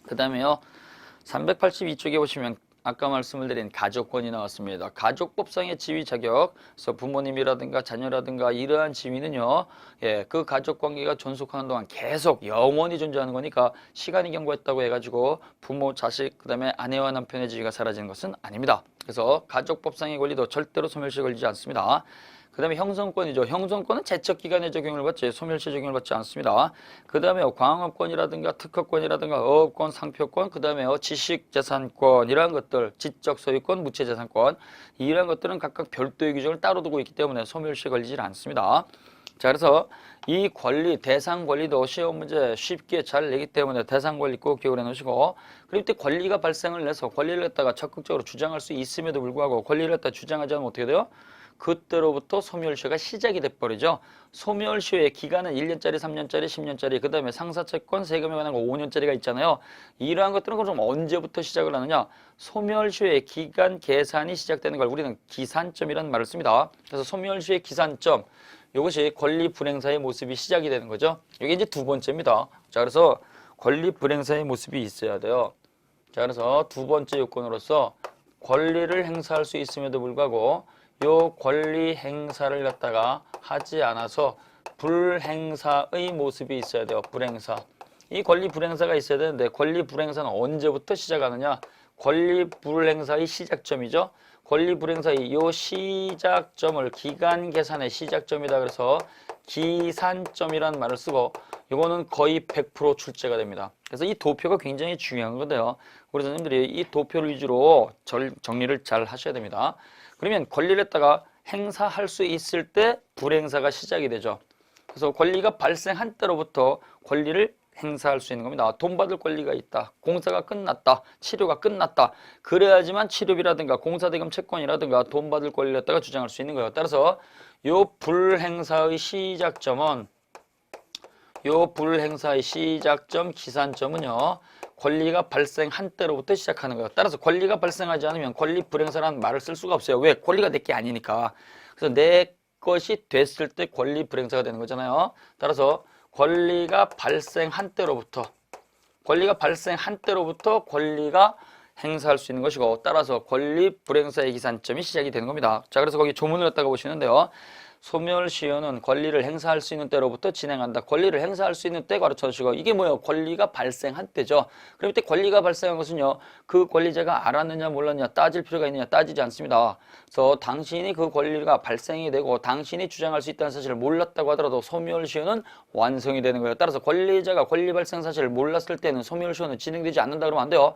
그 다음에요 382쪽에 보시면 아까 말씀을 드린 가족권이 나왔습니다. 가족법상의 지위 자격, 그래서 부모님이라든가 자녀라든가 이러한 지위는요, 그 가족관계가 존속하는 동안 계속 영원히 존재하는 거니까 시간이 경과했다고 해가지고 부모, 자식, 그 다음에 아내와 남편의 지위가 사라지는 것은 아닙니다. 그래서 가족법상의 권리도 절대로 소멸시에 걸리지 않습니다. 그 다음에 형성권이죠. 형성권은 제척기간의 적용을 받지 소멸시 적용을 받지 않습니다. 그 다음에 광업권이라든가 특허권이라든가 어업권, 상표권, 그 다음에 지식재산권 이러한 것들, 지적소유권, 무체재산권 이러한 것들은 각각 별도의 규정을 따로 두고 있기 때문에 소멸시에 걸리지 않습니다. 자, 그래서 이 권리, 대상 권리도 시험 문제 쉽게 잘 내기 때문에 대상 권리 꼭 기억을 해 놓으시고, 그리고 때 권리가 발생을 해서 권리를 갖다가 적극적으로 주장할 수 있음에도 불구하고 권리를 갖다 주장하지 않으면 어떻게 돼요? 그때로부터 소멸시효가 시작이 돼버리죠. 소멸시효의 기간은 1년짜리, 3년짜리, 10년짜리, 그 다음에 상사채권, 세금에 관한 거 5년짜리가 있잖아요. 이러한 것들은 그럼 언제부터 시작을 하느냐? 소멸시효의 기간 계산이 시작되는 걸 우리는 기산점이라는 말을 씁니다. 그래서 소멸시효의 기산점, 이것이 권리 불행사의 모습이 시작이 되는 거죠. 이게 이제 두 번째입니다. 자, 그래서 권리 불행사의 모습이 있어야 돼요. 자, 그래서 두 번째 요건으로서 권리를 행사할 수 있음에도 불구하고 요 권리 행사를 갖다가 하지 않아서 불행사의 모습이 있어야 돼요. 불행사. 이 권리 불행사가 있어야 되는데 권리 불행사는 언제부터 시작하느냐? 권리 불행사의 시작점이죠. 권리 불행사의 요 시작점을 기간 계산의 시작점이다. 그래서 기산점이라는 말을 쓰고 이거는 거의 100% 출제가 됩니다. 그래서 이 도표가 굉장히 중요한 건데요. 우리 선생님들이 이 도표를 위주로 정리를 잘 하셔야 됩니다. 그러면 권리를 했다가 행사할 수 있을 때 불행사가 시작이 되죠. 그래서 권리가 발생한 때로부터 권리를 행사할 수 있는 겁니다. 돈 받을 권리가 있다. 공사가 끝났다. 치료가 끝났다. 그래야지만 치료비라든가 공사대금 채권이라든가 돈 받을 권리를 갖다가 주장할 수 있는 거예요. 따라서 요 불행사의 시작점은 기산점은요. 권리가 발생한 때로부터 시작하는 거예요. 따라서 권리가 발생하지 않으면 권리 불행사라는 말을 쓸 수가 없어요. 왜? 권리가 내 게 아니니까. 그래서 내 것이 됐을 때 권리 불행사가 되는 거잖아요. 따라서 권리가 발생한 때로부터 권리가 행사할 수 있는 것이고, 따라서 권리 불행사의 기산점이 시작이 되는 겁니다. 자, 그래서 거기 조문을 갖다가 보시는데요. 소멸시효는 권리를 행사할 수 있는 때로부터 진행한다. 권리를 행사할 수 있는 때 가르쳐 주시고, 이게 뭐예요? 권리가 발생한 때죠. 그럼 이때 권리가 발생한 것은요, 그 권리자가 알았느냐 몰랐느냐 따질 필요가 있느냐? 따지지 않습니다. 그래서 당신이 그 권리가 발생이 되고 당신이 주장할 수 있다는 사실을 몰랐다고 하더라도 소멸시효는 완성이 되는 거예요. 따라서 권리자가 권리 발생 사실을 몰랐을 때는 소멸시효는 진행되지 않는다 그러면 안 돼요.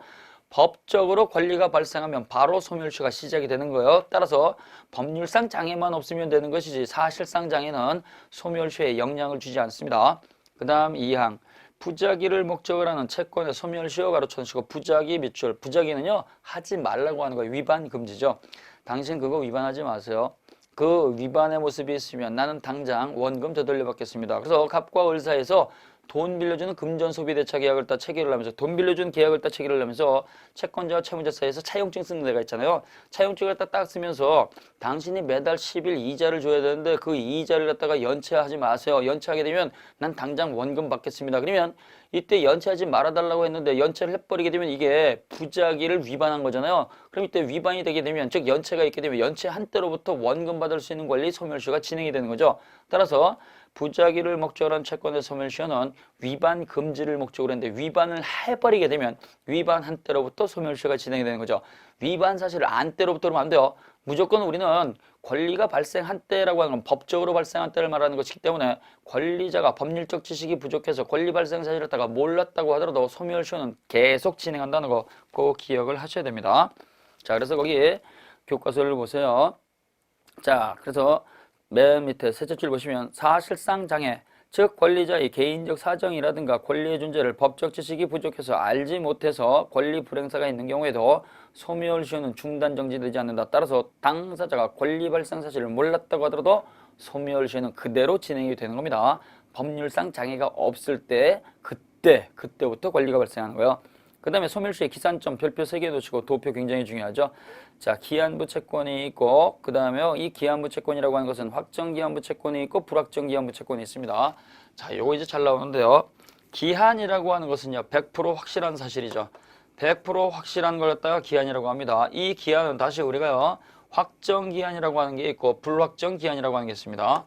법적으로 권리가 발생하면 바로 소멸시효가 시작이 되는 거예요. 따라서 법률상 장애만 없으면 되는 것이지 사실상 장애는 소멸시효에 영향을 주지 않습니다. 그 다음 2항 부작위를 목적으로 하는 채권의 소멸시효 가로쳐주시고, 부작위 미출. 부작위는요 하지 말라고 하는 거예요. 위반 금지죠. 당신 그거 위반하지 마세요. 그 위반의 모습이 있으면 나는 당장 원금 되돌려 받겠습니다. 그래서 갑과 을 사이에서 돈 빌려주는 금전 소비 대차 계약을 딱 체결을 하면서 돈 빌려준 계약을 딱 체결을 하면서 채권자와 채무자 사이에서 차용증 쓰는 데가 있잖아요. 차용증을 딱 쓰면서 당신이 매달 10일 이자를 줘야 되는데 그 이자를 갖다가 연체하지 마세요. 연체하게 되면 난 당장 원금 받겠습니다. 그러면 이때 연체하지 말아달라고 했는데 연체를 해버리게 되면 이게 부작위를 위반한 거잖아요. 그럼 이때 위반이 되게 되면 즉 연체가 있게 되면 연체한 때로부터 원금 받을 수 있는 권리 소멸시효가 진행이 되는 거죠. 따라서 부작위를 목적으로 한 채권의 소멸시효는 위반 금지를 목적으로 했는데 위반을 해버리게 되면 위반한 때로부터 소멸시효가 진행이 되는 거죠. 위반 사실을 안 때로부터 그러면 안 돼요. 무조건 우리는 권리가 발생한 때라고 하는 건 법적으로 발생한 때를 말하는 것이기 때문에 권리자가 법률적 지식이 부족해서 권리 발생 사실을 갖다가 몰랐다고 하더라도 소멸시효는 계속 진행한다는 거 꼭 기억을 하셔야 됩니다. 자, 그래서 거기 교과서를 보세요. 자, 그래서 맨 밑에 셋째 줄 보시면 사실상 장애, 즉 권리자의 개인적 사정이라든가 권리의 존재를 법적 지식이 부족해서 알지 못해서 권리 불행사가 있는 경우에도 소멸시효는 중단 정지되지 않는다. 따라서 당사자가 권리 발생 사실을 몰랐다고 하더라도 소멸시효는 그대로 진행이 되는 겁니다. 법률상 장애가 없을 때 그때부터 권리가 발생하는 거예요. 그 다음에 소멸시효의 기산점 별표 3개 놓치고 도표 굉장히 중요하죠. 자, 기한부 채권이 있고 그 다음에 이 기한부 채권이라고 하는 것은 확정기한부 채권이 있고 불확정기한부 채권이 있습니다. 자, 요거 이제 잘 나오는데요. 기한이라고 하는 것은요 100% 확실한 사실이죠. 100% 확실한 걸 갖다가 기한이라고 합니다. 이 기한은 다시 우리가요 확정기한이라고 하는 게 있고 불확정기한이라고 하는 게 있습니다.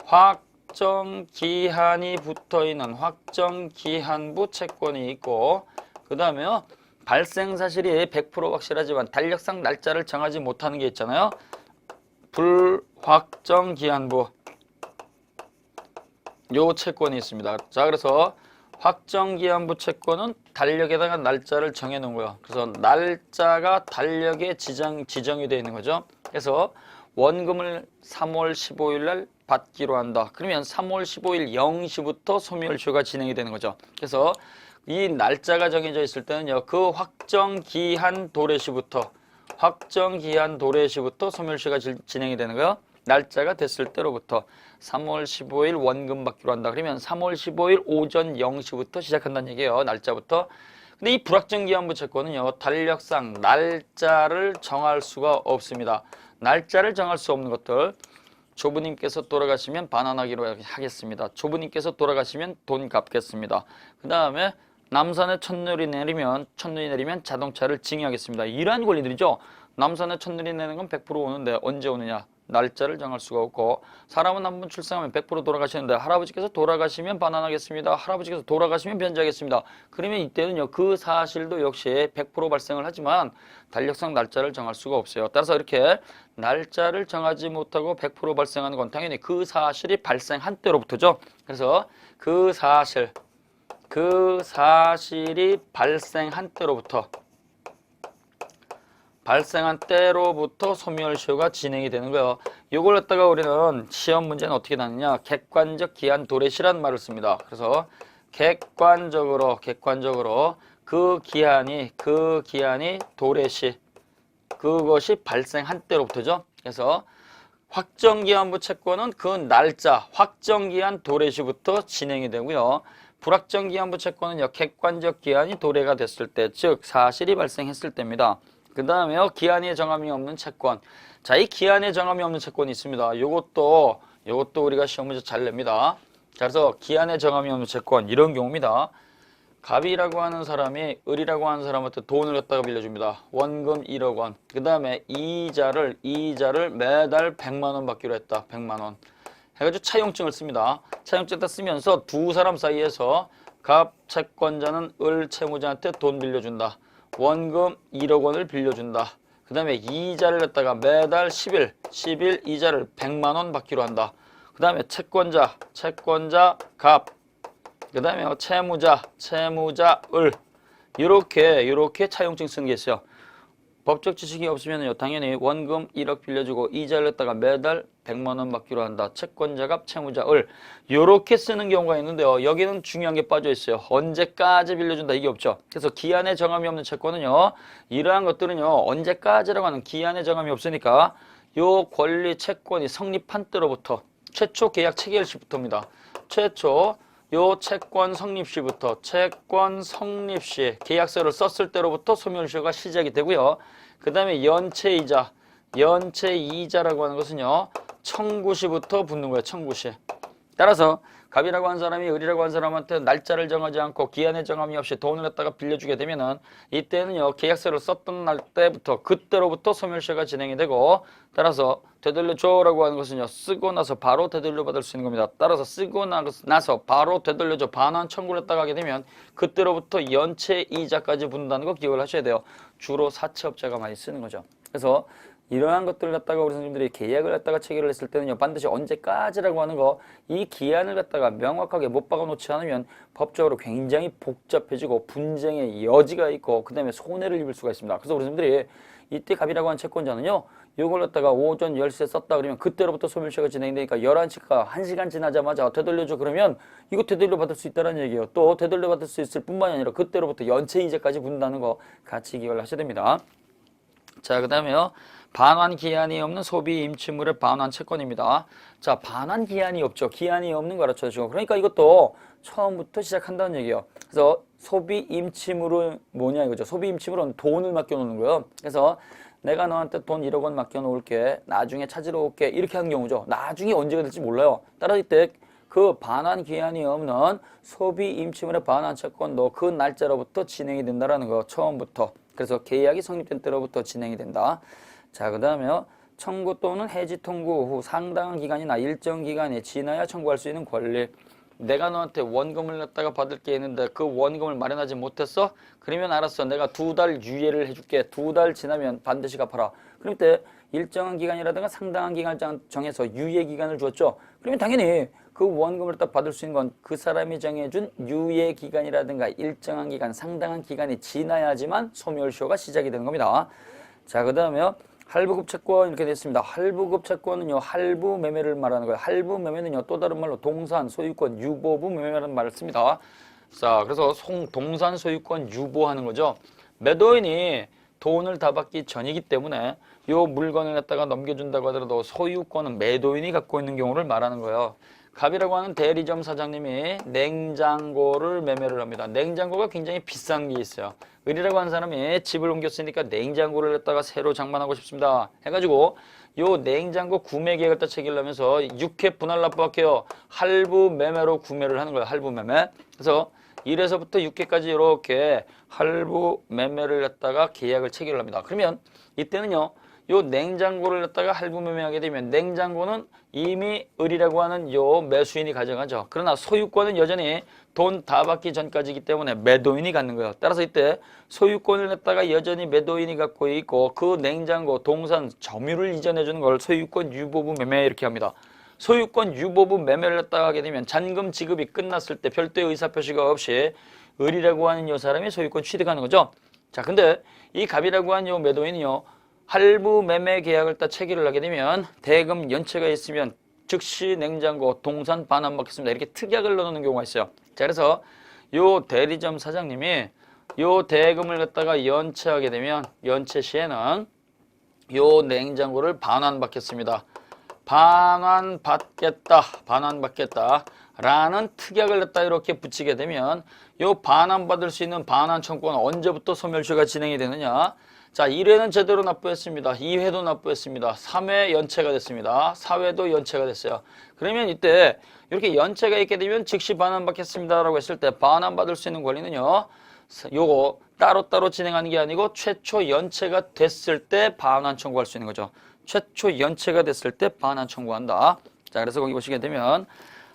확정기한이 붙어있는 확정기한부 채권이 있고 그 다음에요 발생 사실이 100% 확실하지만 달력상 날짜를 정하지 못하는 게 있잖아요. 불확정기한부 요 채권이 있습니다. 자, 그래서 확정기한부 채권은 달력에다가 날짜를 정해 놓은 거예요. 그래서 날짜가 달력에 지정이 되어 있는 거죠. 그래서 원금을 3월 15일 날 받기로 한다. 그러면 3월 15일 0시부터 소멸시효가 진행이 되는 거죠. 그래서 이 날짜가 정해져 있을 때는요. 그 확정기한 도래시부터 소멸시효가 진행이 되는 거예요. 날짜가 됐을 때로부터 3월 15일 원금 받기로 한다. 그러면 3월 15일 오전 0시부터 시작한다는 얘기예요. 날짜부터. 근데 이 불확정기한부 채권은요. 달력상 날짜를 정할 수가 없습니다. 날짜를 정할 수 없는 것들. 조부님께서 돌아가시면 반환하기로 하겠습니다. 조부님께서 돌아가시면 돈 갚겠습니다. 그 다음에 남산에 첫눈이 내리면 자동차를 징의하겠습니다. 이러한 권리들이죠. 남산에 첫눈이 내리는 건 100% 오는데 언제 오느냐? 날짜를 정할 수가 없고 사람은 한 번 출생하면 100% 돌아가시는데 할아버지께서 돌아가시면 반환하겠습니다. 할아버지께서 돌아가시면 변제하겠습니다. 그러면 이때는요. 그 사실도 역시 100% 발생을 하지만 달력상 날짜를 정할 수가 없어요. 따라서 이렇게 날짜를 정하지 못하고 100% 발생하는 건 당연히 그 사실이 발생한 때로부터죠. 그래서 그 사실이 발생한 때로부터 소멸시효가 진행이 되는 거예요. 이걸 갖다가 우리는 시험 문제는 어떻게 나느냐? 객관적 기한 도래시라는 말을 씁니다. 그래서 객관적으로 그 기한이 도래시 그것이 발생한 때로부터죠. 그래서 확정기한부 채권은 그 날짜 확정기한 도래시부터 진행이 되고요. 불확정기한부 채권은요. 객관적 기한이 도래가 됐을 때, 즉 사실이 발생했을 때입니다. 그 다음에요. 기한의 정함이 없는 채권. 자, 이 기한의 정함이 없는 채권이 있습니다. 요것도 우리가 시험 문제 잘 냅니다. 자, 그래서 기한의 정함이 없는 채권 이런 경우입니다. 갑이라고 하는 사람이 을이라고 하는 사람한테 돈을 갖다가 빌려줍니다. 원금 1억 원. 그 다음에 이자를 매달 100만 원 받기로 했다. 100만 원. 해가지고 차용증을 씁니다. 차용증을 쓰면서 두 사람 사이에서 갑 채권자는 을 채무자한테 돈 빌려준다. 원금 1억 원을 빌려준다. 그 다음에 이자를 갖다가 매달 10일 이자를 100만 원 받기로 한다. 그 다음에 채권자 갑. 그 다음에 채무자 을. 이렇게 차용증 쓰는 게 있어요. 법적 지식이 없으면 당연히 원금 1억 빌려주고 이자를 갖다가 매달 100만 원 받기로 한다. 채권자 갑, 채무자 을. 이렇게 쓰는 경우가 있는데요. 여기는 중요한 게 빠져 있어요. 언제까지 빌려준다 이게 없죠. 그래서 기한의 정함이 없는 채권은요. 이러한 것들은요. 언제까지라고 하는 기한의 정함이 없으니까 요 권리 채권이 성립한 때로부터 최초 계약 체결 시부터입니다. 최초 요 채권 성립 시부터 채권 성립 시 계약서를 썼을 때로부터 소멸시효가 시작이 되고요. 그 다음에 연체이자 연체이자라고 하는 것은요. 청구 시부터 붙는 거예요. 청구 시. 따라서 갑이라고 하는 사람이 을이라고 하는 사람한테 날짜를 정하지 않고 기한의 정함이 없이 돈을 갖다가 빌려주게 되면은 이때는요 계약서를 썼던 날 때부터 그때로부터 소멸시효가 진행이 되고 따라서 되돌려줘라고 하는 것은요 쓰고 나서 바로 되돌려 받을 수 있는 겁니다. 따라서 쓰고 나서 바로 되돌려줘 반환 청구를 했다가 하게 되면 그때로부터 연체 이자까지 붙는다는 거 기억을 하셔야 돼요. 주로 사채업자가 많이 쓰는 거죠. 그래서 이러한 것들을 갖다가 우리 선생님들이 계약을 갖다가 체결을 했을 때는요 반드시 언제까지라고 하는 거 이 기한을 갖다가 명확하게 못 박아 놓지 않으면 법적으로 굉장히 복잡해지고 분쟁의 여지가 있고 그 다음에 손해를 입을 수가 있습니다. 그래서 우리 선생님들이 이때 갑이라고 하는 채권자는요 이걸 갖다가 오전 10시에 썼다 그러면 그때로부터 소멸시효가 진행되니까 11시가 1시간 지나자마자 되돌려줘 그러면 이거 되돌려 받을 수 있다는 얘기예요. 또 되돌려 받을 수 있을 뿐만이 아니라 그때로부터 연체이자까지 붙는다는 거 같이 기억을 하셔야 됩니다. 자, 그 다음에요. 반환 기한이 없는 소비 임치물의 반환 채권입니다. 자, 반환 기한이 없죠. 기한이 없는 거 가르쳐 주고. 그러니까 이것도 처음부터 시작한다는 얘기예요. 그래서 소비 임치물은 뭐냐 이거죠. 소비 임치물은 돈을 맡겨 놓는 거예요. 그래서 내가 너한테 돈 1억 원 맡겨 놓을게. 나중에 찾으러 올게. 이렇게 하는 경우죠. 나중에 언제가 될지 몰라요. 따라서 이때 그 반환 기한이 없는 소비 임치물의 반환 채권도 그 날짜로부터 진행이 된다라는 거 처음부터. 그래서 계약이 성립된 때로부터 진행이 된다. 자, 그 다음에요. 청구 또는 해지 통고 후 상당한 기간이나 일정 기간이 지나야 청구할 수 있는 권리. 내가 너한테 원금을 갖다가 받을 게 있는데 그 원금을 마련하지 못했어? 그러면 알았어. 내가 2달 유예를 해줄게. 2달 지나면 반드시 갚아라. 그럼 때 일정한 기간이라든가 상당한 기간을 정해서 유예 기간을 주었죠. 그러면 당연히 그 원금을 딱 받을 수 있는 건 그 사람이 정해준 유예 기간이라든가 일정한 기간, 상당한 기간이 지나야지만 소멸시효가 시작이 되는 겁니다. 자, 그 다음에요. 할부급 채권 이렇게 됐습니다. 할부급 채권은요. 할부 매매를 말하는 거예요. 할부 매매는요. 또 다른 말로 동산, 소유권, 유보부 매매라는 말을 씁니다. 자, 그래서 동산, 소유권, 유보하는 거죠. 매도인이 돈을 다 받기 전이기 때문에 요 물건을 갖다가 넘겨준다고 하더라도 소유권은 매도인이 갖고 있는 경우를 말하는 거예요. 갑이라고 하는 대리점 사장님이 냉장고를 매매를 합니다. 냉장고가 굉장히 비싼 게 있어요. 을이라고 하는 사람이 집을 옮겼으니까 냉장고를 갖다가 새로 장만하고 싶습니다. 해가지고 요 냉장고 구매 계획을 딱 체결하면서 6회 분할 납부할게요. 할부 매매로 구매를 하는 거예요. 할부 매매. 그래서 1에서부터 6회까지 이렇게 할부 매매를 갖다가 계약을 체결을 합니다. 그러면 이때는요. 요 냉장고를 갖다가 할부 매매하게 되면 냉장고는 이미 을이라고 하는 요 매수인이 가져가죠. 그러나 소유권은 여전히 돈 다 받기 전까지이기 때문에 매도인이 갖는 거예요. 따라서 이때 소유권을 갖다가 여전히 매도인이 갖고 있고 그 냉장고, 동산, 점유를 이전해 주는 걸 소유권 유보부 매매 이렇게 합니다. 소유권 유보부 매매를 갖다가 하게 되면 잔금 지급이 끝났을 때 별도의 의사표시가 없이 을이라고 하는 요 사람이 소유권 취득하는 거죠. 자, 근데 이 갑이라고 하는 요 매도인은요. 할부 매매 계약을 딱 체결을 하게 되면 대금 연체가 있으면 즉시 냉장고 동산 반환받겠습니다. 이렇게 특약을 넣어놓는 경우가 있어요. 자, 그래서 요 대리점 사장님이 요 대금을 갖다가 연체하게 되면 연체 시에는 요 냉장고를 반환받겠습니다. 반환받겠다 라는 특약을 갖다 이렇게 붙이게 되면 요 반환받을 수 있는 반환 청구는 언제부터 소멸시효가 진행이 되느냐. 자, 1회는 제대로 납부했습니다. 2회도 납부했습니다. 3회 연체가 됐습니다. 4회도 연체가 됐어요. 그러면 이때 이렇게 연체가 있게 되면 즉시 반환받겠습니다 라고 했을 때 반환받을 수 있는 권리는요. 요거 따로따로 진행하는 게 아니고 최초 연체가 됐을 때 반환 청구할 수 있는 거죠. 최초 연체가 됐을 때 반환 청구한다. 자, 그래서 거기 보시게 되면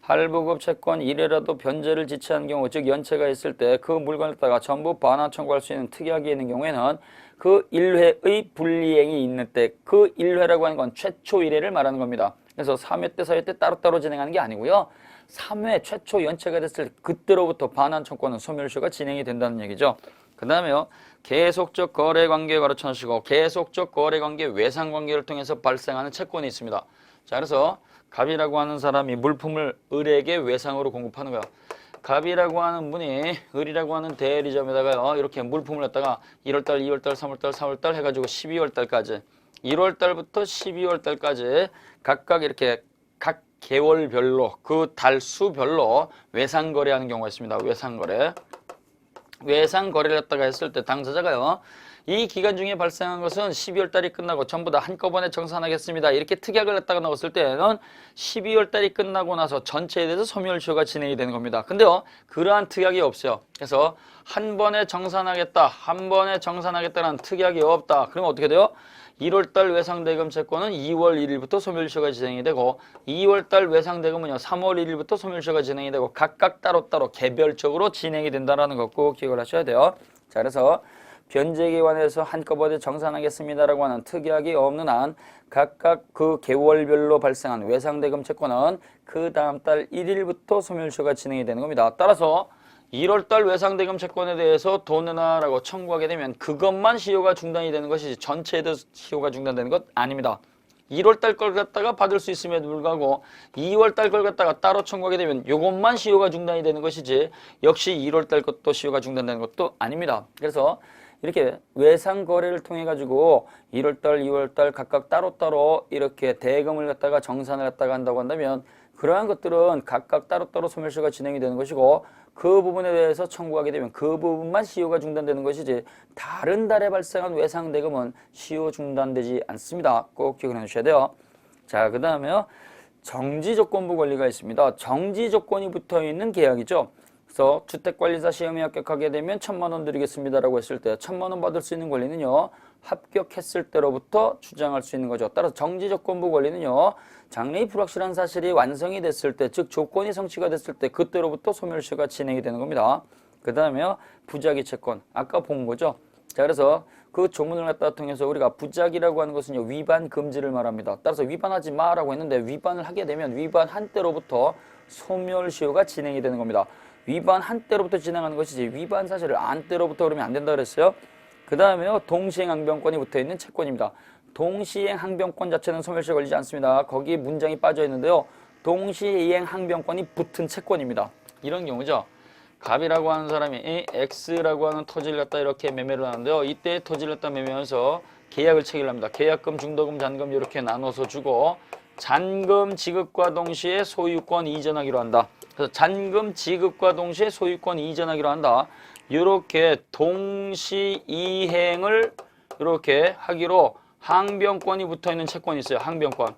할부급 채권 1회라도 변제를 지체한 경우, 즉 연체가 있을 때 그 물건을 갖다가 전부 반환 청구할 수 있는 특약이 있는 경우에는 그 1회의 불이행이 있는 때 그 1회라고 하는 건 최초 1회를 말하는 겁니다. 그래서 3회 때, 4회 때 따로따로 진행하는 게 아니고요. 3회 최초 연체가 됐을 때 그때로부터 반환 청구는 소멸시효가 진행이 된다는 얘기죠. 그 다음에요. 계속적 거래관계 가르쳐 주시고 계속적 거래관계 외상관계를 통해서 발생하는 채권이 있습니다. 자, 그래서 갑이라고 하는 사람이 물품을 을에게 외상으로 공급하는 거야. 갑이라고 하는 분이 을이라고 하는 대리점에다가 이렇게 물품을 갖다가 1월달, 2월달, 3월달, 4월달 해가지고 12월달까지 1월 달부터 12월 달까지 각각 이렇게 각 개월별로 그 달수별로 외상거래하는 경우가 있습니다. 외상거래. 외상거래를 했다가 했을 때 당사자가요. 이 기간 중에 발생한 것은 12월 달이 끝나고 전부 다 한꺼번에 정산하겠습니다. 이렇게 특약을 했다가 나왔을 때는 12월 달이 끝나고 나서 전체에 대해서 소멸시효가 진행이 되는 겁니다. 근데요. 그러한 특약이 없어요. 그래서 한 번에 정산하겠다. 한 번에 정산하겠다는 특약이 없다. 그러면 어떻게 돼요? 1월달 외상대금 채권은 2월 1일부터 소멸시효가 진행이 되고 2월달 외상대금은요 3월 1일부터 소멸시효가 진행이 되고 각각 따로따로 개별적으로 진행이 된다는 거 꼭 기억을 하셔야 돼요. 자, 그래서 변제기관에서 한꺼번에 정산하겠습니다라고 하는 특약이 없는 한 각각 그 개월별로 발생한 외상대금 채권은 그 다음 달 1일부터 소멸시효가 진행이 되는 겁니다. 따라서 1월달 외상대금 채권에 대해서 돈 내놔라고 청구하게 되면 그것만 시효가 중단이 되는 것이지 전체에 대해서 시효가 중단되는 것 아닙니다. 1월달 걸 갖다가 받을 수 있음에도 불구하고 2월달 걸 갖다가 따로 청구하게 되면 이것만 시효가 중단이 되는 것이지 역시 1월달 것도 시효가 중단되는 것도 아닙니다. 그래서 이렇게 외상 거래를 통해 가지고 1월달, 2월달 각각 따로따로 이렇게 대금을 갖다가 정산을 갖다가 한다고 한다면 그러한 것들은 각각 따로따로 소멸시효가 진행이 되는 것이고 그 부분에 대해서 청구하게 되면 그 부분만 시효가 중단되는 것이지 다른 달에 발생한 외상대금은 시효 중단되지 않습니다. 꼭 기억해 주셔야 돼요. 자, 그 다음에요. 정지조건부 권리가 있습니다. 정지조건이 붙어있는 계약이죠. 그래서 주택관리사 시험에 합격하게 되면 1,000만 원 드리겠습니다라고 했을 때 1,000만 원 받을 수 있는 권리는요. 합격했을 때로부터 주장할 수 있는 거죠. 따라서 정지조건부 권리는요. 장래의 불확실한 사실이 완성이 됐을 때, 즉 조건이 성취가 됐을 때 그때로부터 소멸시효가 진행이 되는 겁니다. 그 다음에요. 부작위 채권. 아까 본 거죠. 자, 그래서 그 조문을 갖다 통해서 우리가 부작위라고 하는 것은요. 위반 금지를 말합니다. 따라서 위반하지 마라고 했는데 위반을 하게 되면 위반한 때로부터 소멸시효가 진행이 되는 겁니다. 위반한 때로부터 진행하는 것이지 위반 사실을 안 때로부터 그러면 안 된다 그랬어요. 그 다음에요. 동시행 항변권이 붙어있는 채권입니다. 동시행 항변권 자체는 소멸시효 걸리지 않습니다. 거기에 문장이 빠져 있는데요. 동시행 항변권이 붙은 채권입니다. 이런 경우죠. 갑이라고 하는 사람이 X라고 하는 토지를 갖다 이렇게 매매를 하는데요. 이때 토지를 갖다 매매하면서 계약을 체결합니다. 계약금, 중도금, 잔금 이렇게 나눠서 주고 잔금 지급과 동시에 소유권 이전하기로 한다. 그래서 잔금 지급과 동시에 소유권 이전하기로 한다. 이렇게 동시 이행을 이렇게 하기로 항변권이 붙어있는 채권이 있어요. 항변권.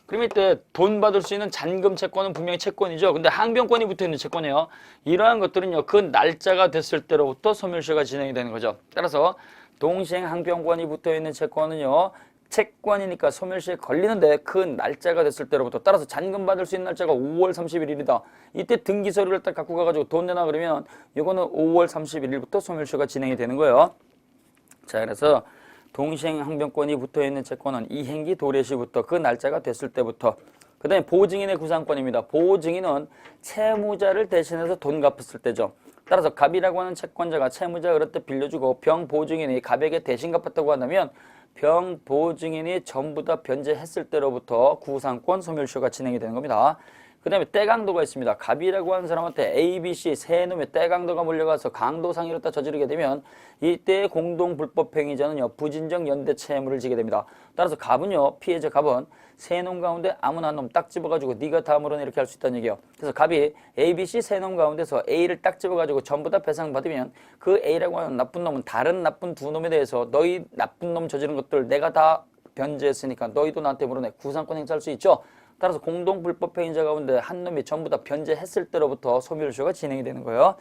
그럼 이때 돈 받을 수 있는 잔금 채권은 분명히 채권이죠. 근데 항변권이 붙어있는 채권이에요. 이러한 것들은요. 그 날짜가 됐을 때로부터 소멸시효가 진행이 되는 거죠. 따라서 동시행 항변권이 붙어있는 채권은요. 채권이니까 소멸시효에 걸리는데 그 날짜가 됐을 때로부터 따라서 잔금 받을 수 있는 날짜가 5월 31일이다. 이때 등기서류를 딱 갖고 가가지고 돈 내놔 그러면 이거는 5월 31일부터 소멸시효가 진행이 되는 거예요. 자, 그래서 동시행 항변권이 붙어있는 채권은 이행기 도래시부터 그 날짜가 됐을 때부터 그 다음에 보증인의 구상권입니다. 보증인은 채무자를 대신해서 돈 갚았을 때죠. 따라서 갑이라고 하는 채권자가 채무자가 그럴 때 빌려주고 병 보증인이 갑에게 대신 갚았다고 한다면 병 보증인이 전부 다 변제했을 때로부터 구상권 소멸시효가 진행이 되는 겁니다. 그 다음에 떼강도가 있습니다. 갑이라고 하는 사람한테 A, B, C 세 놈의 떼강도가 몰려가서 강도상해를 다 저지르게 되면 이때 공동불법행위자는요. 부진적 연대 채무를 지게 됩니다. 따라서 갑은요. 피해자 갑은 세 놈 가운데 아무나 한 놈 딱 집어가지고 네가 다음으로는 이렇게 할 수 있다는 얘기예요. 그래서 갑이 A, B, C 세 놈 가운데서 A를 딱 집어가지고 전부 다 배상받으면 그 A라고 하는 나쁜 놈은 다른 나쁜 두 놈에 대해서 너희 나쁜 놈 저지른 것들 내가 다 변제했으니까 너희도 나한테 물어내 구상권 행사할 수 있죠. 따라서 공동불법행위자 가운데 한 놈이 전부 다 변제했을 때로부터 소멸시효가 진행이 되는 거예요.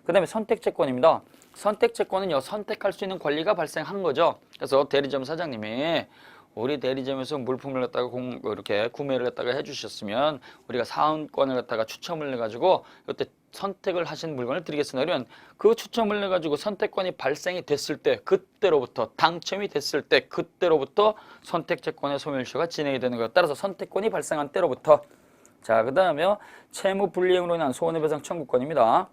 그 다음에 선택채권입니다. 선택채권은요. 선택할 수 있는 권리가 발생한 거죠. 그래서 대리점 사장님이 우리 대리점에서 물품을 갖다가 이렇게 구매를 갖다가 해주셨으면 우리가 사은권을 갖다가 추첨을 해가지고 이때 선택을 하신 물건을 드리겠습니다. 그러면 그 추첨을 해가지고 선택권이 발생이 됐을 때 그때로부터 당첨이 됐을 때 그때로부터 선택채권의 소멸시효가 진행이 되는 거예요. 따라서 선택권이 발생한 때로부터 자, 그 다음에요. 채무 불이행으로 인한 손해배상 청구권입니다.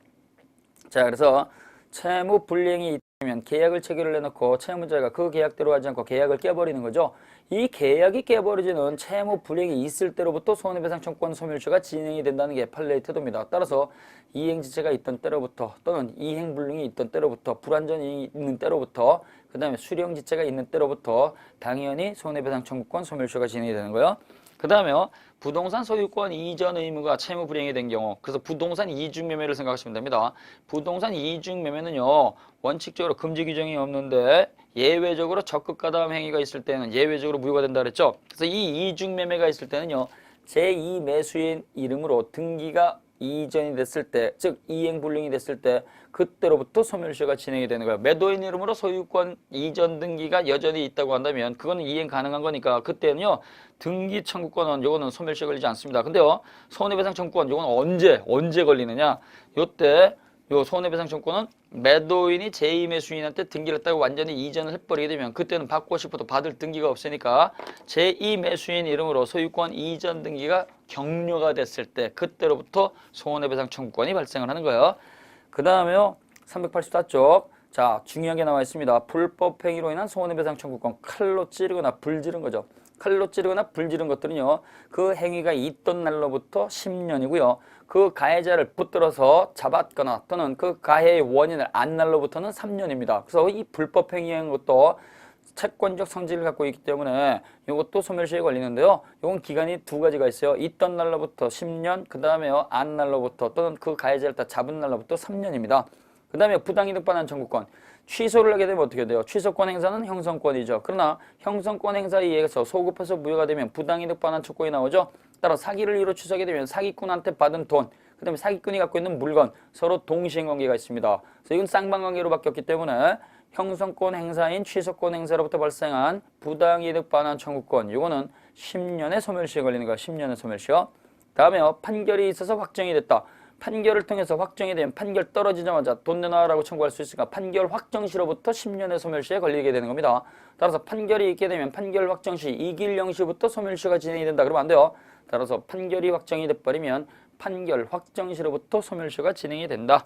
자, 그래서 채무 불이행이 있다면 계약을 체결을 해놓고 채무자가 그 계약대로 하지 않고 계약을 깨버리는 거죠. 이 계약이 깨버려지는 채무 불이행이 있을 때로부터 손해배상 청구권 소멸시효가 진행이 된다는 게 판례의 태도입니다. 따라서 이행지체가 있던 때로부터 또는 이행불능이 있던 때로부터 불완전이 있는 때로부터 그 다음에 수령지체가 있는 때로부터 당연히 손해배상 청구권 소멸시효가 진행이 되는 거예요. 그 다음에 부동산 소유권 이전 의무가 채무 불이행이 된 경우, 그래서 부동산 이중 매매를 생각하시면 됩니다. 부동산 이중 매매는요, 원칙적으로 금지 규정이 없는데 예외적으로 적극 가담 행위가 있을 때는 예외적으로 무효가 된다 그랬죠. 그래서 이 이중 매매가 있을 때는요, 제2 매수인 이름으로 등기가 이전이 됐을 때, 즉 이행 불능이 됐을 때 그때로부터 소멸시효가 진행이 되는 거예요. 매도인 이름으로 소유권 이전 등기가 여전히 있다고 한다면 그거는 이행 가능한 거니까 그때는요, 등기 청구권은 요거는 소멸시효 걸리지 않습니다. 근데요, 손해배상 청구권 요거는 언제 걸리느냐? 요때 요 손해배상 청구권은 매도인이 제2 매수인한테 등기를 했다고 완전히 이전을 해버리게 되면 그때는 받고 싶어도 받을 등기가 없으니까 제2 매수인 이름으로 소유권 이전 등기가 격려가 됐을 때 그때로부터 손해배상 청구권이 발생을 하는 거예요. 그 다음에요, 384쪽. 자, 중요한 게 나와 있습니다. 불법 행위로 인한 손해배상 청구권. 칼로 찌르거나 불 지른 거죠. 칼로 찌르거나 불 지른 것들은요, 그 행위가 있던 날로부터 10년이고요. 그 가해자를 붙들어서 잡았거나 또는 그 가해의 원인을 안 날로부터는 3년입니다. 그래서 이 불법 행위한 것도 채권적 성질을 갖고 있기 때문에 이것도 소멸시효에 걸리는데요. 이건 기간이 두 가지가 있어요. 있던 날로부터 10년, 그 다음에요, 안 날로부터 또는 그 가해자를 다 잡은 날로부터 3년입니다. 그 다음에 부당이득 반환 청구권. 취소를 하게 되면 어떻게 돼요? 취소권 행사는 형성권이죠. 그러나 형성권 행사에 의해서 소급해서 무효가 되면 부당이득 반환 청구권이 나오죠. 따라 사기를 이루 취소하게 되면 사기꾼한테 받은 돈, 그 다음에 사기꾼이 갖고 있는 물건 서로 동시행관계가 있습니다. 그래서 이건 쌍방관계로 바뀌었기 때문에 형성권 행사인 취소권 행사로부터 발생한 부당이득 반환 청구권, 이거는 10년의 소멸시효에 걸리는 거야. 10년의 소멸시효. 다음에요, 판결이 있어서 확정이 됐다. 판결을 통해서 확정이 되면 판결 떨어지자마자 돈 내놔라고 청구할 수 있으니까 판결 확정 시로부터 10년의 소멸시효에 걸리게 되는 겁니다. 따라서 판결이 있게 되면 판결 확정 시 이길 영시부터 소멸시효가 진행이 된다 그러면 안 돼요. 따라서 판결이 확정이 돼버리면 판결 확정 시로부터 소멸시효가 진행이 된다.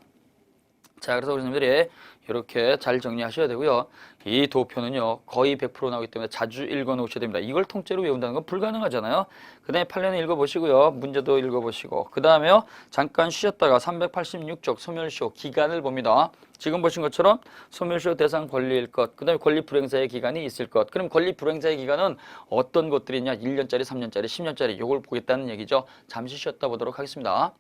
자, 그래서 우리 선생님들이 이렇게 잘 정리하셔야 되고요. 이 도표는요, 거의 100% 나오기 때문에 자주 읽어 놓으셔야 됩니다. 이걸 통째로 외운다는 건 불가능하잖아요. 그 다음에 8년에 읽어보시고요. 문제도 읽어보시고. 그 다음에요, 잠깐 쉬었다가 386쪽 소멸시효 기간을 봅니다. 지금 보신 것처럼 소멸시효 대상 권리일 것, 그 다음에 권리 불행사의 기간이 있을 것. 그럼 권리 불행사의 기간은 어떤 것들이 있냐? 1년짜리, 3년짜리, 10년짜리 이걸 보겠다는 얘기죠. 잠시 쉬었다 보도록 하겠습니다.